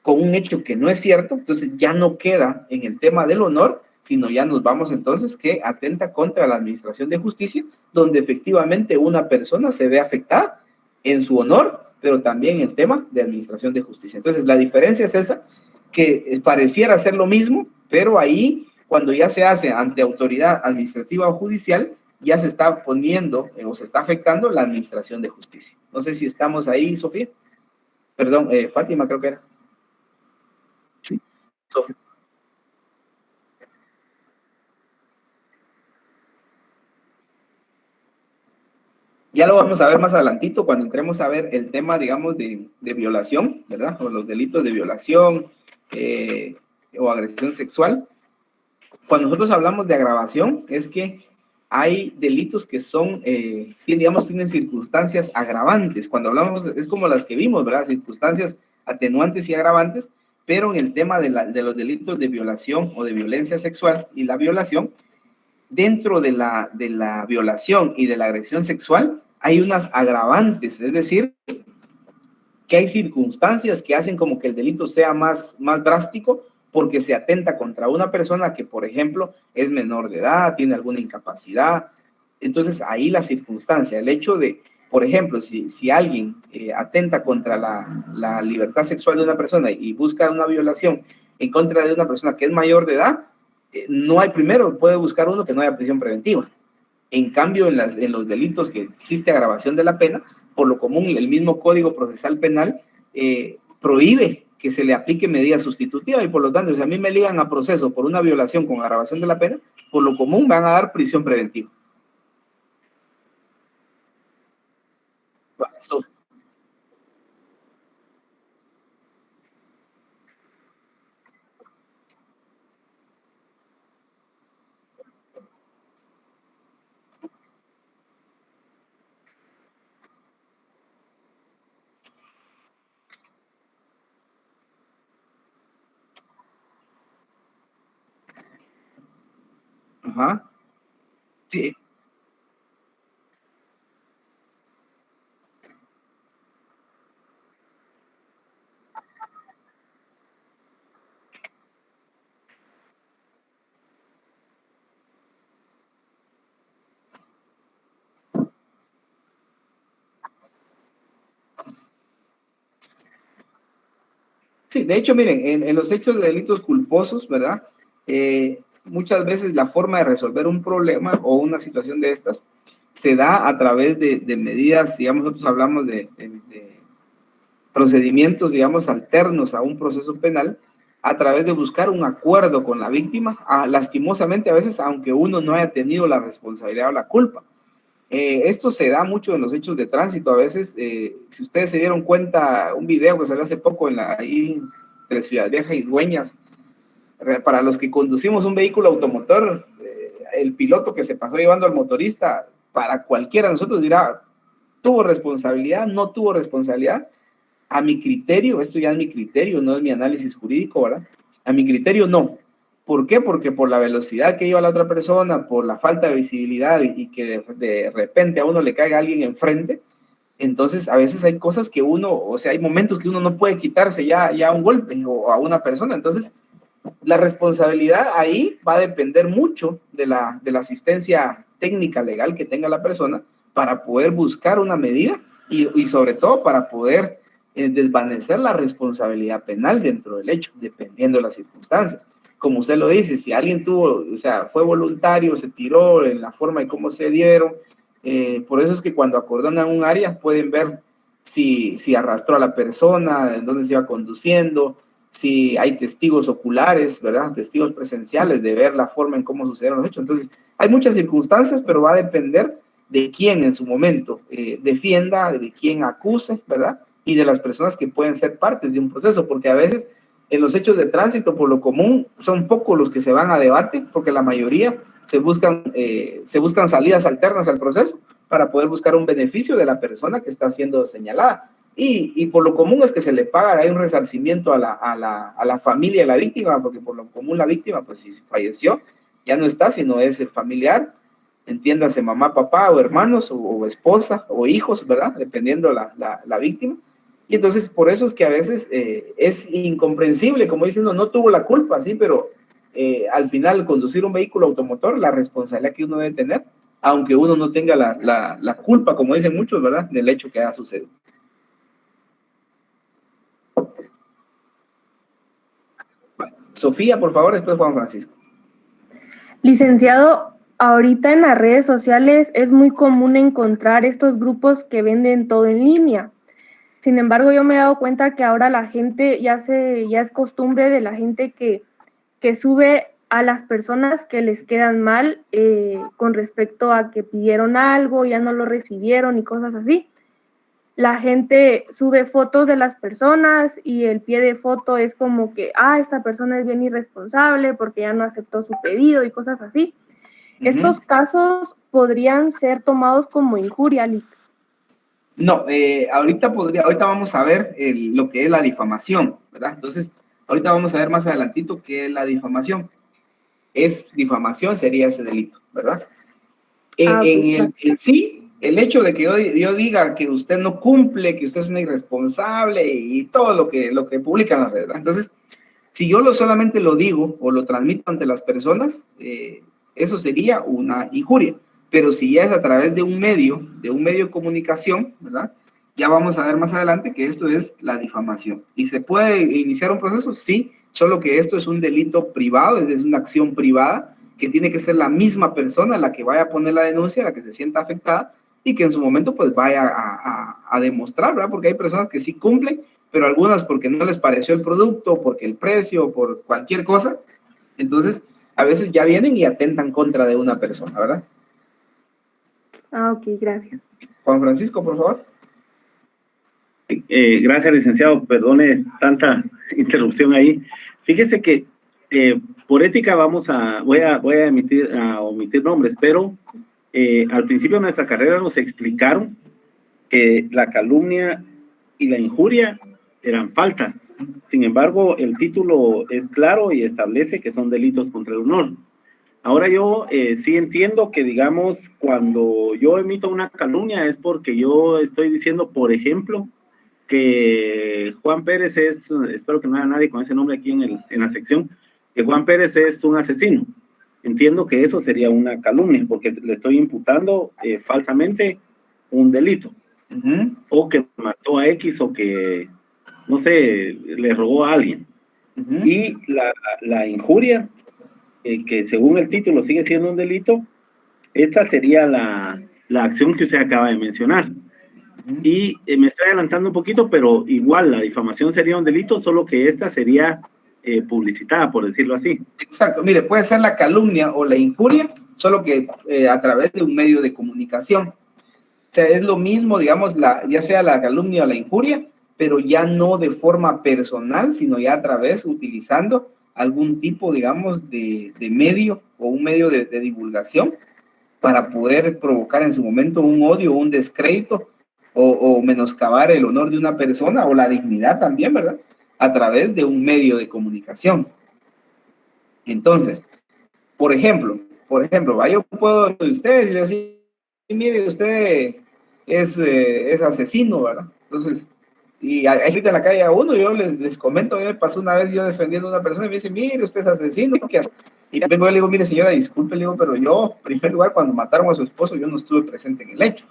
con un hecho que no es cierto, entonces ya no queda en el tema del honor, sino ya nos vamos entonces que atenta contra la administración de justicia, donde efectivamente una persona se ve afectada en su honor, pero también en el tema de administración de justicia. Entonces la diferencia es esa, que pareciera ser lo mismo, pero ahí cuando ya se hace ante autoridad administrativa o judicial, ya se está poniendo o se está afectando la administración de justicia. No sé si estamos ahí, Sofía. Perdón, Fátima creo que era. Sí. Sofía. Ya lo vamos a ver más adelantito cuando entremos a ver el tema, digamos, de violación, ¿verdad? O los delitos de violación o agresión sexual. Cuando nosotros hablamos de agravación, es que hay delitos que son, digamos, tienen circunstancias agravantes. Cuando hablamos, es como las que vimos, ¿verdad? Circunstancias atenuantes y agravantes, pero en el tema de los delitos de violación o de violencia sexual y la violación, dentro de la violación y de la agresión sexual hay unas agravantes, es decir, que hay circunstancias que hacen como que el delito sea más drástico porque se atenta contra una persona que, por ejemplo, es menor de edad, tiene alguna incapacidad. Entonces, ahí la circunstancia, el hecho de, por ejemplo, si alguien atenta contra la libertad sexual de una persona y busca una violación en contra de una persona que es mayor de edad, no hay, primero puede buscar uno que no haya prisión preventiva. En cambio, en los delitos que existe agravación de la pena, por lo común, el mismo Código Procesal Penal prohíbe que se le aplique medida sustitutiva y por lo tanto, si a mí me ligan a proceso por una violación con agravación de la pena, por lo común van a dar prisión preventiva. Eso. Ajá. Sí. Sí, de hecho, miren, en los hechos de delitos culposos, ¿verdad? Muchas veces la forma de resolver un problema o una situación de estas se da a través de medidas, digamos, nosotros hablamos de procedimientos, digamos, alternos a un proceso penal, a través de buscar un acuerdo con la víctima, lastimosamente a veces, aunque uno no haya tenido la responsabilidad o la culpa. Esto se da mucho en los hechos de tránsito. A veces, si ustedes se dieron cuenta, un video que salió hace poco ahí entre Ciudad Vieja y Dueñas, para los que conducimos un vehículo automotor, el piloto que se pasó llevando al motorista, para cualquiera de nosotros dirá, ¿tuvo responsabilidad? ¿No tuvo responsabilidad? A mi criterio, esto ya es mi criterio, no es mi análisis jurídico, ¿verdad? A mi criterio, no. ¿Por qué? Porque por la velocidad que iba la otra persona, por la falta de visibilidad y que de repente a uno le caiga alguien enfrente, Entonces, a veces hay cosas que uno, o sea, hay momentos que uno no puede quitarse ya un golpe o a una persona. Entonces, la responsabilidad ahí va a depender mucho de la asistencia técnica legal que tenga la persona para poder buscar una medida y sobre todo para poder desvanecer la responsabilidad penal dentro del hecho, dependiendo de las circunstancias. Como usted lo dice, si alguien tuvo, o sea, fue voluntario, se tiró en la forma de cómo se dieron, por eso es que cuando acordonan un área pueden ver si arrastró a la persona, en dónde se iba conduciendo, si hay testigos oculares, ¿verdad? Testigos presenciales de ver la forma en cómo sucedieron los hechos. Entonces, hay muchas circunstancias, pero va a depender de quién en su momento defienda, de quién acuse, ¿verdad? Y de las personas que pueden ser partes de un proceso, porque a veces en los hechos de tránsito, por lo común, son pocos los que se van a debate, porque la mayoría se buscan salidas alternas al proceso para poder buscar un beneficio de la persona que está siendo señalada. Y por lo común es que se le paga, hay un resarcimiento a la familia de la víctima, porque por lo común la víctima, pues si falleció, ya no está, sino es el familiar, entiéndase mamá, papá, o hermanos, o esposa, o hijos, ¿verdad? Dependiendo la víctima. Y entonces por eso es que a veces es incomprensible, como diciendo, no tuvo la culpa, sí, pero al final conducir un vehículo automotor, la responsabilidad que uno debe tener, aunque uno no tenga la culpa, como dicen muchos, ¿verdad? Del hecho que ha sucedido. Sofía, por favor, después Juan Francisco.
Licenciado, ahorita en las redes sociales es muy común encontrar estos grupos que venden todo en línea. Sin embargo, yo me he dado cuenta que ahora la gente ya es costumbre de la gente que sube a las personas que les quedan mal con respecto a que pidieron algo, ya no lo recibieron y cosas así. La gente sube fotos de las personas y el pie de foto es como que, esta persona es bien irresponsable porque ya no aceptó su pedido y cosas así. ¿Estos casos podrían ser tomados como injuria?
No, ahorita vamos a ver lo que es la difamación, ¿verdad? Entonces, ahorita vamos a ver más adelantito qué es la difamación. Difamación sería ese delito, ¿verdad? En sí, el hecho de que yo diga que usted no cumple, que usted es una irresponsable y todo lo que publican las redes, ¿verdad? Entonces, si yo solamente lo digo o lo transmito ante las personas, eso sería una injuria. Pero si ya es a través de un medio de comunicación, ¿verdad? Ya vamos a ver más adelante que esto es la difamación. ¿Y se puede iniciar un proceso? Sí, solo que esto es un delito privado, es una acción privada, que tiene que ser la misma persona la que vaya a poner la denuncia, la que se sienta afectada, y que en su momento pues vaya a demostrar, ¿verdad? Porque hay personas que sí cumplen, pero algunas porque no les pareció el producto, porque el precio, por cualquier cosa. Entonces, a veces ya vienen y atentan contra de una persona, ¿verdad?
Ok, gracias.
Juan Francisco, por favor.
Gracias, licenciado. Perdone tanta interrupción ahí. Fíjese que por ética voy a omitir nombres, pero al principio de nuestra carrera nos explicaron que la calumnia y la injuria eran faltas. Sin embargo, el título es claro y establece que son delitos contra el honor. Ahora yo sí entiendo que, digamos, cuando yo emito una calumnia es porque yo estoy diciendo, por ejemplo, que Juan Pérez espero que no haya nadie con ese nombre aquí en la sección, que Juan Pérez es un asesino. Entiendo que eso sería una calumnia, porque le estoy imputando falsamente un delito. O que mató a X o que, no sé, le robó a alguien. Y la injuria, que según el título sigue siendo un delito, esta sería la acción que usted acaba de mencionar. Y me estoy adelantando un poquito, pero igual la difamación sería un delito, solo que esta sería publicitada, por decirlo así.
Exacto, mire, puede ser la calumnia o la injuria, solo que a través de un medio de comunicación. O sea, es lo mismo, digamos, ya sea la calumnia o la injuria, pero ya no de forma personal, sino ya a través, utilizando algún tipo, digamos, de medio o un medio de divulgación para poder provocar en su momento un odio, un descrédito o menoscabar el honor de una persona o la dignidad también, ¿verdad? A través de un medio de comunicación. Entonces, por ejemplo, yo puedo de ustedes y le digo, sí, mire, usted es asesino, ¿verdad? Entonces, y hay gente en la calle a uno, yo les comento, me pasó una vez yo defendiendo a una persona y me dice, mire, usted es asesino, ¿qué hace? Y vengo y le digo, mire señora, disculpe, le digo, pero yo, en primer lugar, cuando mataron a su esposo, yo no estuve presente en el hecho.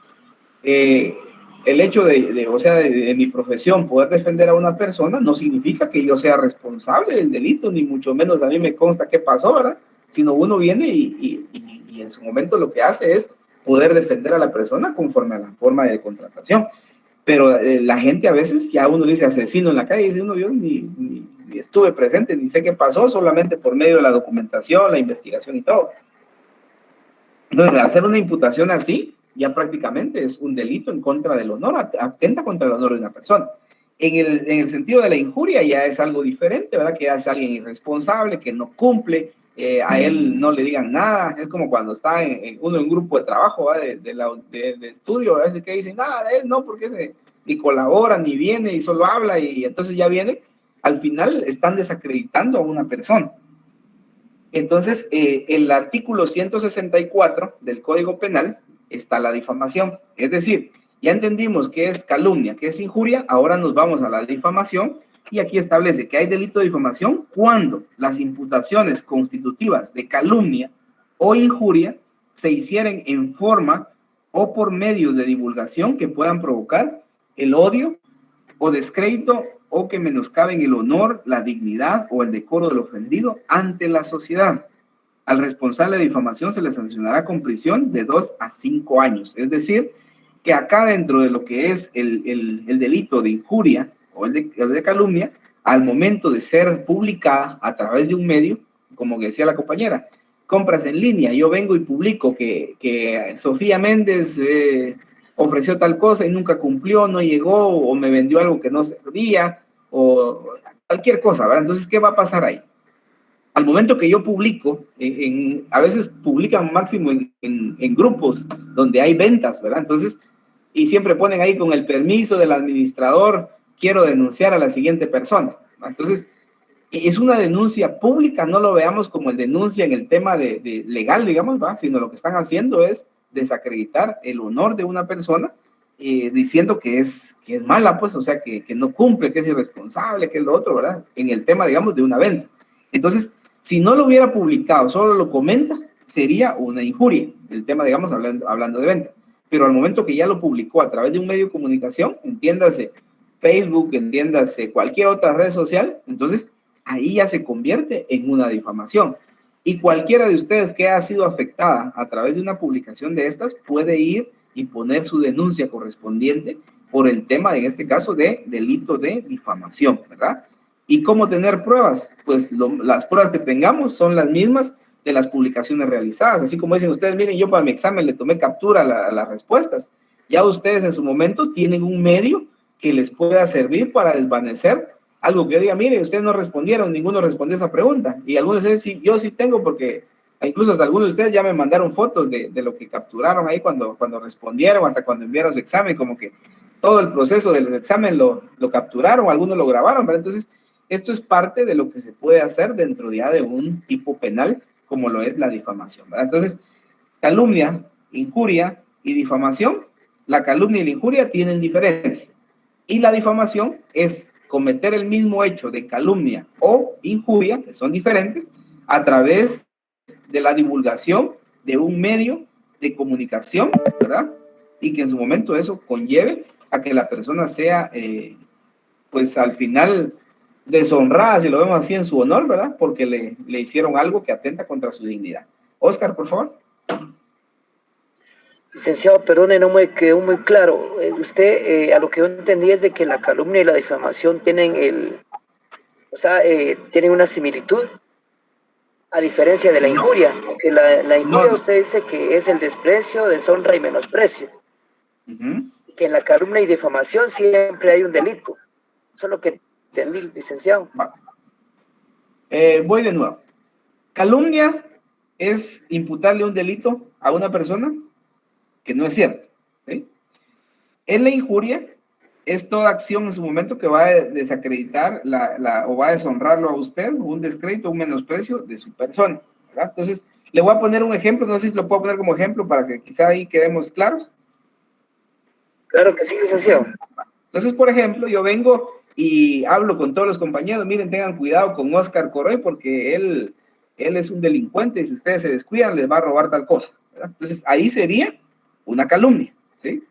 El hecho de mi profesión, poder defender a una persona, no significa que yo sea responsable del delito, ni mucho menos a mí me consta qué pasó, ¿verdad? Sino uno viene y en su momento lo que hace es poder defender a la persona conforme a la forma de contratación. Pero la gente a veces, ya uno le dice asesino en la calle, y dice uno, yo ni estuve presente, ni sé qué pasó, solamente por medio de la documentación, la investigación y todo. Entonces, al hacer una imputación así, ya prácticamente es un delito en contra del honor, atenta contra el honor de una persona. En el sentido de la injuria ya es algo diferente, ¿verdad? Que ya es alguien irresponsable, que no cumple, a él no le digan nada. Es como cuando está uno en un grupo de trabajo, de estudio, a veces que dicen nada de él, no, porque ni colabora, ni viene, y solo habla, y entonces ya viene. Al final están desacreditando a una persona. Entonces, el artículo 164 del Código Penal está la difamación. Es decir, ya entendimos qué es calumnia, qué es injuria, ahora nos vamos a la difamación y aquí establece que hay delito de difamación cuando las imputaciones constitutivas de calumnia o injuria se hicieren en forma o por medios de divulgación que puedan provocar el odio o descrédito o que menoscaben el honor, la dignidad o el decoro del ofendido ante la sociedad. Al responsable de difamación se le sancionará con prisión de 2 a 5 años. Es decir, que acá dentro de lo que es el delito de injuria o el de calumnia, al momento de ser publicada a través de un medio, como decía la compañera, compras en línea, yo vengo y publico que Sofía Méndez ofreció tal cosa y nunca cumplió, no llegó, o me vendió algo que no servía, o cualquier cosa, ¿verdad? Entonces, ¿qué va a pasar ahí? Al momento que yo publico, a veces publican máximo en grupos donde hay ventas, ¿verdad? Entonces, y siempre ponen ahí con el permiso del administrador, quiero denunciar a la siguiente persona. Entonces, es una denuncia pública, no lo veamos como el denuncia en el tema de legal, digamos, ¿va? Sino lo que están haciendo es desacreditar el honor de una persona, diciendo que es mala, pues, o sea, que no cumple, que es irresponsable, que es lo otro, ¿verdad? En el tema, digamos, de una venta. Entonces, si no lo hubiera publicado, solo lo comenta, sería una injuria, el tema, digamos, hablando de venta. Pero al momento que ya lo publicó a través de un medio de comunicación, entiéndase Facebook, entiéndase cualquier otra red social, entonces ahí ya se convierte en una difamación. Y cualquiera de ustedes que haya sido afectada a través de una publicación de estas puede ir y poner su denuncia correspondiente por el tema, en este caso, de delito de difamación, ¿verdad? ¿Y cómo tener pruebas? Pues las pruebas que tengamos son las mismas de las publicaciones realizadas. Así como dicen ustedes, miren, yo para mi examen le tomé captura a las respuestas. Ya ustedes en su momento tienen un medio que les pueda servir para desvanecer algo que yo diga, mire, ustedes no respondieron, ninguno respondió esa pregunta. Y algunos de ustedes, sí, yo sí tengo, porque incluso hasta algunos de ustedes ya me mandaron fotos de lo que capturaron ahí cuando respondieron, hasta cuando enviaron su examen, como que todo el proceso del examen lo capturaron, algunos lo grabaron, ¿verdad? Entonces, esto es parte de lo que se puede hacer dentro ya de un tipo penal, como lo es la difamación, ¿verdad? Entonces, calumnia, injuria y difamación, la calumnia y la injuria tienen diferencia. Y la difamación es cometer el mismo hecho de calumnia o injuria, que son diferentes, a través de la divulgación de un medio de comunicación, ¿verdad? Y que en su momento eso conlleve a que la persona sea, pues al final, deshonrada, si lo vemos así, en su honor, ¿verdad? Porque le hicieron algo que atenta contra su dignidad. Oscar, por favor.
Licenciado, perdone, no me quedó muy claro. Usted, a lo que yo entendí es de que la calumnia y la difamación tienen tienen una similitud, a diferencia de la injuria. Que la injuria usted dice que es el desprecio, deshonra y menosprecio. Que en la calumnia y difamación siempre hay un delito. Eso es lo que entendí, licenciado.
Voy de nuevo. Calumnia es imputarle un delito a una persona que no es cierto, ¿sí? En la injuria es toda acción en su momento que va a desacreditar o va a deshonrarlo a usted, un descrédito, un menosprecio de su persona, ¿verdad? Entonces, le voy a poner un ejemplo, no sé si lo puedo poner como ejemplo para que quizá ahí quedemos claros.
Claro que sí, licenciado.
Entonces, por ejemplo, yo vengo y hablo con todos los compañeros, miren, tengan cuidado con Oscar Coroy porque él es un delincuente y si ustedes se descuidan les va a robar tal cosa, ¿verdad? Entonces, ahí sería una calumnia, ¿sí?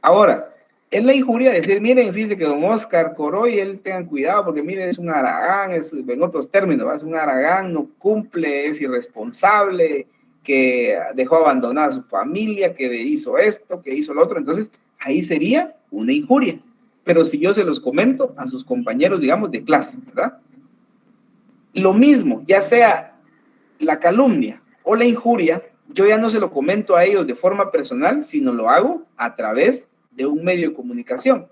Ahora, es la injuria decir, miren, fíjense que don Oscar Coroy, él tengan cuidado porque miren, es un haragán, en otros términos, ¿verdad? Es un haragán, no cumple, es irresponsable, que dejó abandonada a su familia, que hizo esto, que hizo lo otro. Entonces, ahí sería una injuria. Pero si yo se los comento a sus compañeros, digamos, de clase, ¿verdad? Lo mismo, ya sea la calumnia o la injuria, yo ya no se lo comento a ellos de forma personal, sino lo hago a través de un medio de comunicación.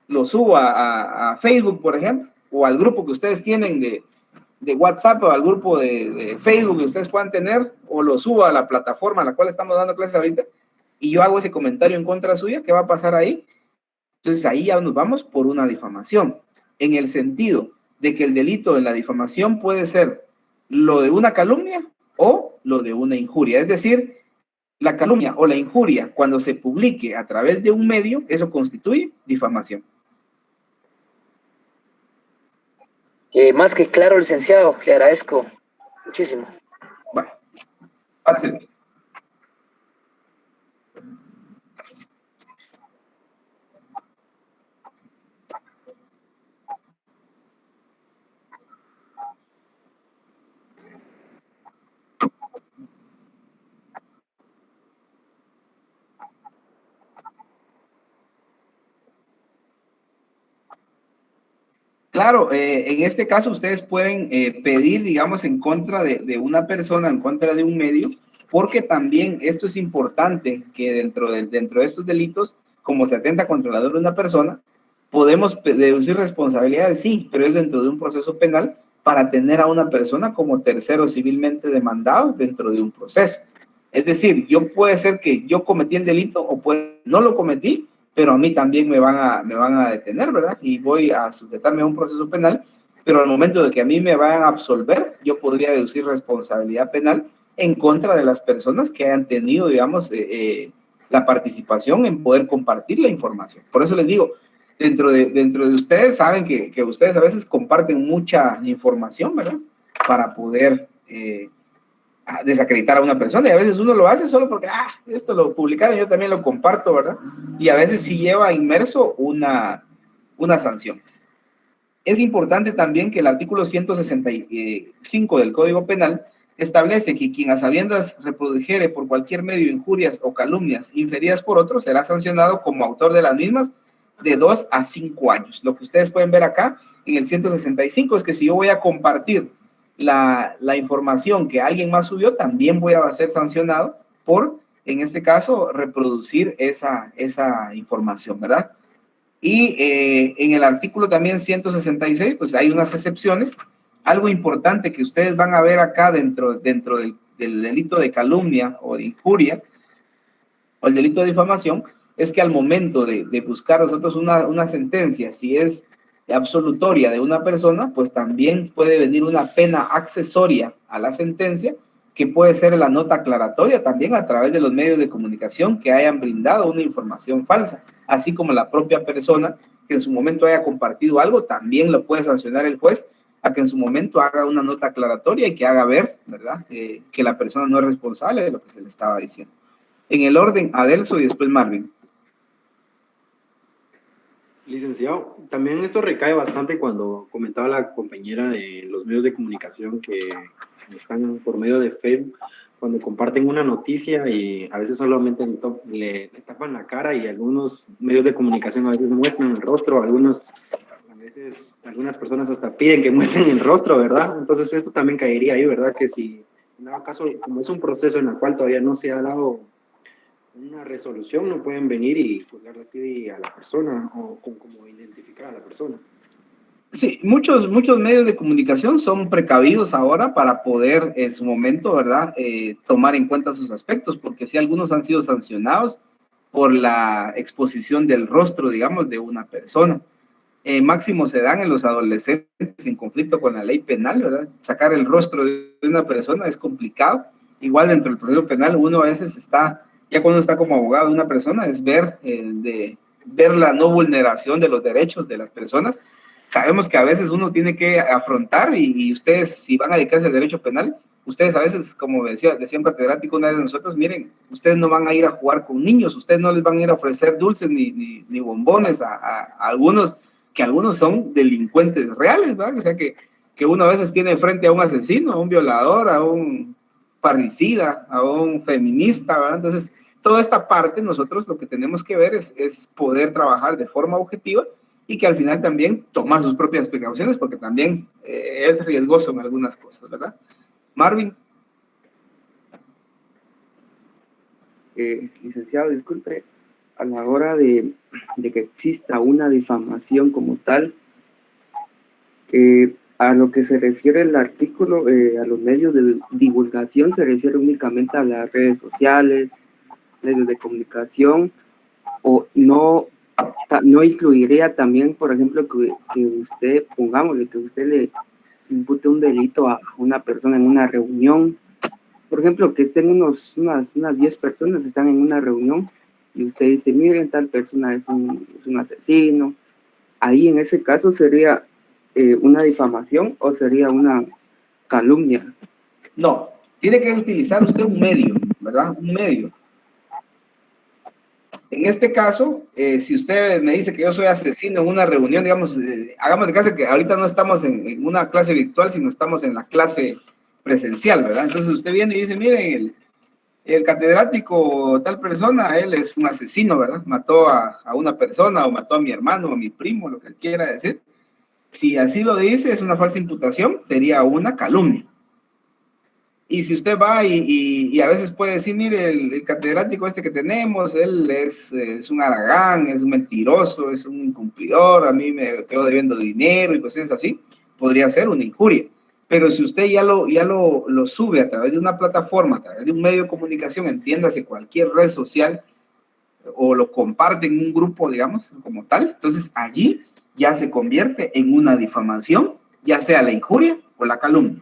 Lo subo a Facebook, por ejemplo, o al grupo que ustedes tienen de WhatsApp o al grupo de Facebook que ustedes puedan tener, o lo subo a la plataforma a la cual estamos dando clases ahorita, y yo hago ese comentario en contra suya. ¿Qué va a pasar ahí? Entonces ahí ya nos vamos por una difamación, en el sentido de que el delito de la difamación puede ser lo de una calumnia o lo de una injuria. Es decir, la calumnia o la injuria, cuando se publique a través de un medio, eso constituye difamación.
Más que claro, licenciado, le agradezco muchísimo.
Bueno, ahora sí. Claro, en este caso ustedes pueden pedir, digamos, en contra de una persona, en contra de un medio, porque también esto es importante, que dentro de estos delitos, como se atenta contra la vida de una persona, podemos deducir responsabilidades, sí, pero es dentro de un proceso penal para tener a una persona como tercero civilmente demandado dentro de un proceso. Es decir, puede ser que yo cometí el delito o no lo cometí, pero a mí también me van a detener, ¿verdad? Y voy a sujetarme a un proceso penal, pero al momento de que a mí me van a absolver, yo podría deducir responsabilidad penal en contra de las personas que hayan tenido, digamos, la participación en poder compartir la información. Por eso les digo, dentro de ustedes saben que ustedes a veces comparten mucha información, ¿verdad? Para poder a desacreditar a una persona, y a veces uno lo hace solo porque, esto lo publicaron, yo también lo comparto, ¿verdad? Y a veces sí lleva inmerso una sanción. Es importante también que el artículo 165 del Código Penal establece que quien a sabiendas reprodujere por cualquier medio injurias o calumnias inferidas por otro será sancionado como autor de las mismas de 2 a 5 años. Lo que ustedes pueden ver acá en el 165 es que si yo voy a compartir la información que alguien más subió, también voy a ser sancionado por, en este caso, reproducir esa información, ¿verdad? Y en el artículo también 166, pues hay unas excepciones. Algo importante que ustedes van a ver acá dentro del delito de calumnia o de injuria o el delito de difamación, es que al momento de buscar nosotros una sentencia, si es absolutoria de una persona, pues también puede venir una pena accesoria a la sentencia, que puede ser la nota aclaratoria también a través de los medios de comunicación que hayan brindado una información falsa, así como la propia persona que en su momento haya compartido algo, también lo puede sancionar el juez a que en su momento haga una nota aclaratoria y que haga ver, ¿verdad?, que la persona no es responsable de lo que se le estaba diciendo. En el orden, Adelso y después Marvin.
Licenciado, también esto recae bastante cuando comentaba la compañera de los medios de comunicación que están por medio de Facebook, cuando comparten una noticia y a veces solamente le tapan la cara, y algunos medios de comunicación a veces muestran el rostro, algunas personas hasta piden que muestren el rostro, ¿verdad? Entonces esto también caería ahí, ¿verdad? Que si en dado caso, como es un proceso en el cual todavía no se ha dado una resolución, no pueden venir y juzgar así a la persona o como identificar a la persona.
Sí, muchos medios de comunicación son precavidos ahora para poder en su momento, ¿verdad?, tomar en cuenta sus aspectos, porque sí, algunos han sido sancionados por la exposición del rostro, digamos, de una persona. Máximo se dan en los adolescentes en conflicto con la ley penal, ¿verdad? Sacar el rostro de una persona es complicado. Igual dentro del proceso penal uno a veces está Ya cuando está como abogado de una persona es ver, ver la no vulneración de los derechos de las personas. Sabemos que a veces uno tiene que afrontar y ustedes, si van a dedicarse al derecho penal, ustedes a veces, como decía un catedrático una vez de nosotros, miren, ustedes no van a ir a jugar con niños, ustedes no les van a ir a ofrecer dulces ni bombones a algunos, que algunos son delincuentes reales, ¿verdad? O sea, que uno a veces tiene frente a un asesino, a un violador, a un parricida, a un feminista, ¿verdad? Entonces, toda esta parte nosotros lo que tenemos que ver es poder trabajar de forma objetiva y que al final también tomar sus propias precauciones, porque también es riesgoso en algunas cosas, ¿verdad? Marvin.
Licenciado, disculpe, a la hora de que exista una difamación como tal, a lo que se refiere el artículo, a los medios de divulgación, se refiere únicamente a las redes sociales, medios de comunicación, o no incluiría también, por ejemplo, que usted, pongámosle, que usted le impute un delito a una persona en una reunión, por ejemplo, que estén unas 10 personas están en una reunión y usted dice, miren, tal persona es un asesino. Ahí en ese caso sería una difamación o sería una calumnia.
No, tiene que utilizar usted un medio, ¿verdad? Un medio. En este caso, si usted me dice que yo soy asesino en una reunión, digamos, hagamos de caso que ahorita no estamos en una clase virtual, sino estamos en la clase presencial, ¿verdad? Entonces usted viene y dice, miren, el catedrático, tal persona, él es un asesino, ¿verdad? Mató a una persona o mató a mi hermano o a mi primo, lo que quiera decir. Si así lo dice, es una falsa imputación, sería una calumnia. Y si usted va y a veces puede decir, mire, el catedrático este que tenemos, él es un haragán, es un mentiroso, es un incumplidor, a mí me quedo debiendo dinero y cuestiones así, podría ser una injuria. Pero si usted ya lo sube a través de una plataforma, a través de un medio de comunicación, entiéndase cualquier red social, o lo comparte en un grupo, digamos, como tal, entonces allí ya se convierte en una difamación, ya sea la injuria o la calumnia.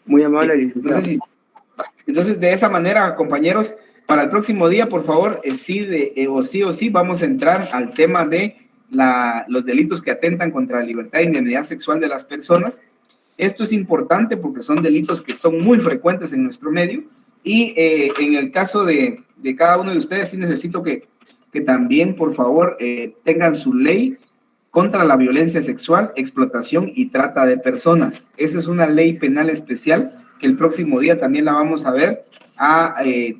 Muy amable, licenciado.
Entonces, de esa manera, compañeros, para el próximo día, por favor, sí o sí, vamos a entrar al tema de los delitos que atentan contra la libertad e indemnidad sexual de las personas. Esto es importante porque son delitos que son muy frecuentes en nuestro medio y en el caso de cada uno de ustedes, sí necesito que también, por favor, tengan su ley contra la violencia sexual, explotación y trata de personas. Esa es una ley penal especial que el próximo día también la vamos a ver,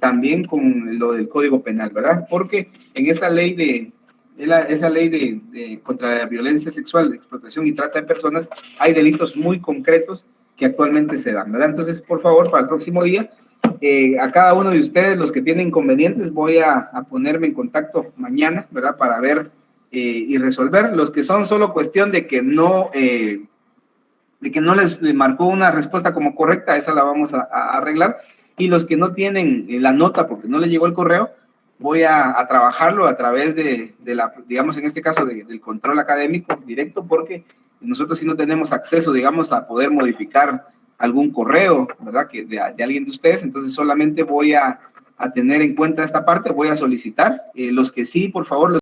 también con lo del Código Penal, ¿verdad? Porque en esa ley contra la violencia sexual, explotación y trata de personas, hay delitos muy concretos que actualmente se dan, ¿verdad? Entonces, por favor, para el próximo día, a cada uno de ustedes, los que tienen inconvenientes, voy a ponerme en contacto mañana, ¿verdad? Para ver y resolver. Los que son solo cuestión de que no les marcó una respuesta como correcta, esa la vamos a arreglar. Y los que no tienen la nota porque no les llegó el correo, voy a trabajarlo a través de digamos, en este caso, del control académico directo, porque nosotros sí no tenemos acceso, digamos, a poder modificar algún correo, ¿verdad? De alguien de ustedes, entonces solamente voy a tener en cuenta esta parte, voy a solicitar, los que sí, por favor,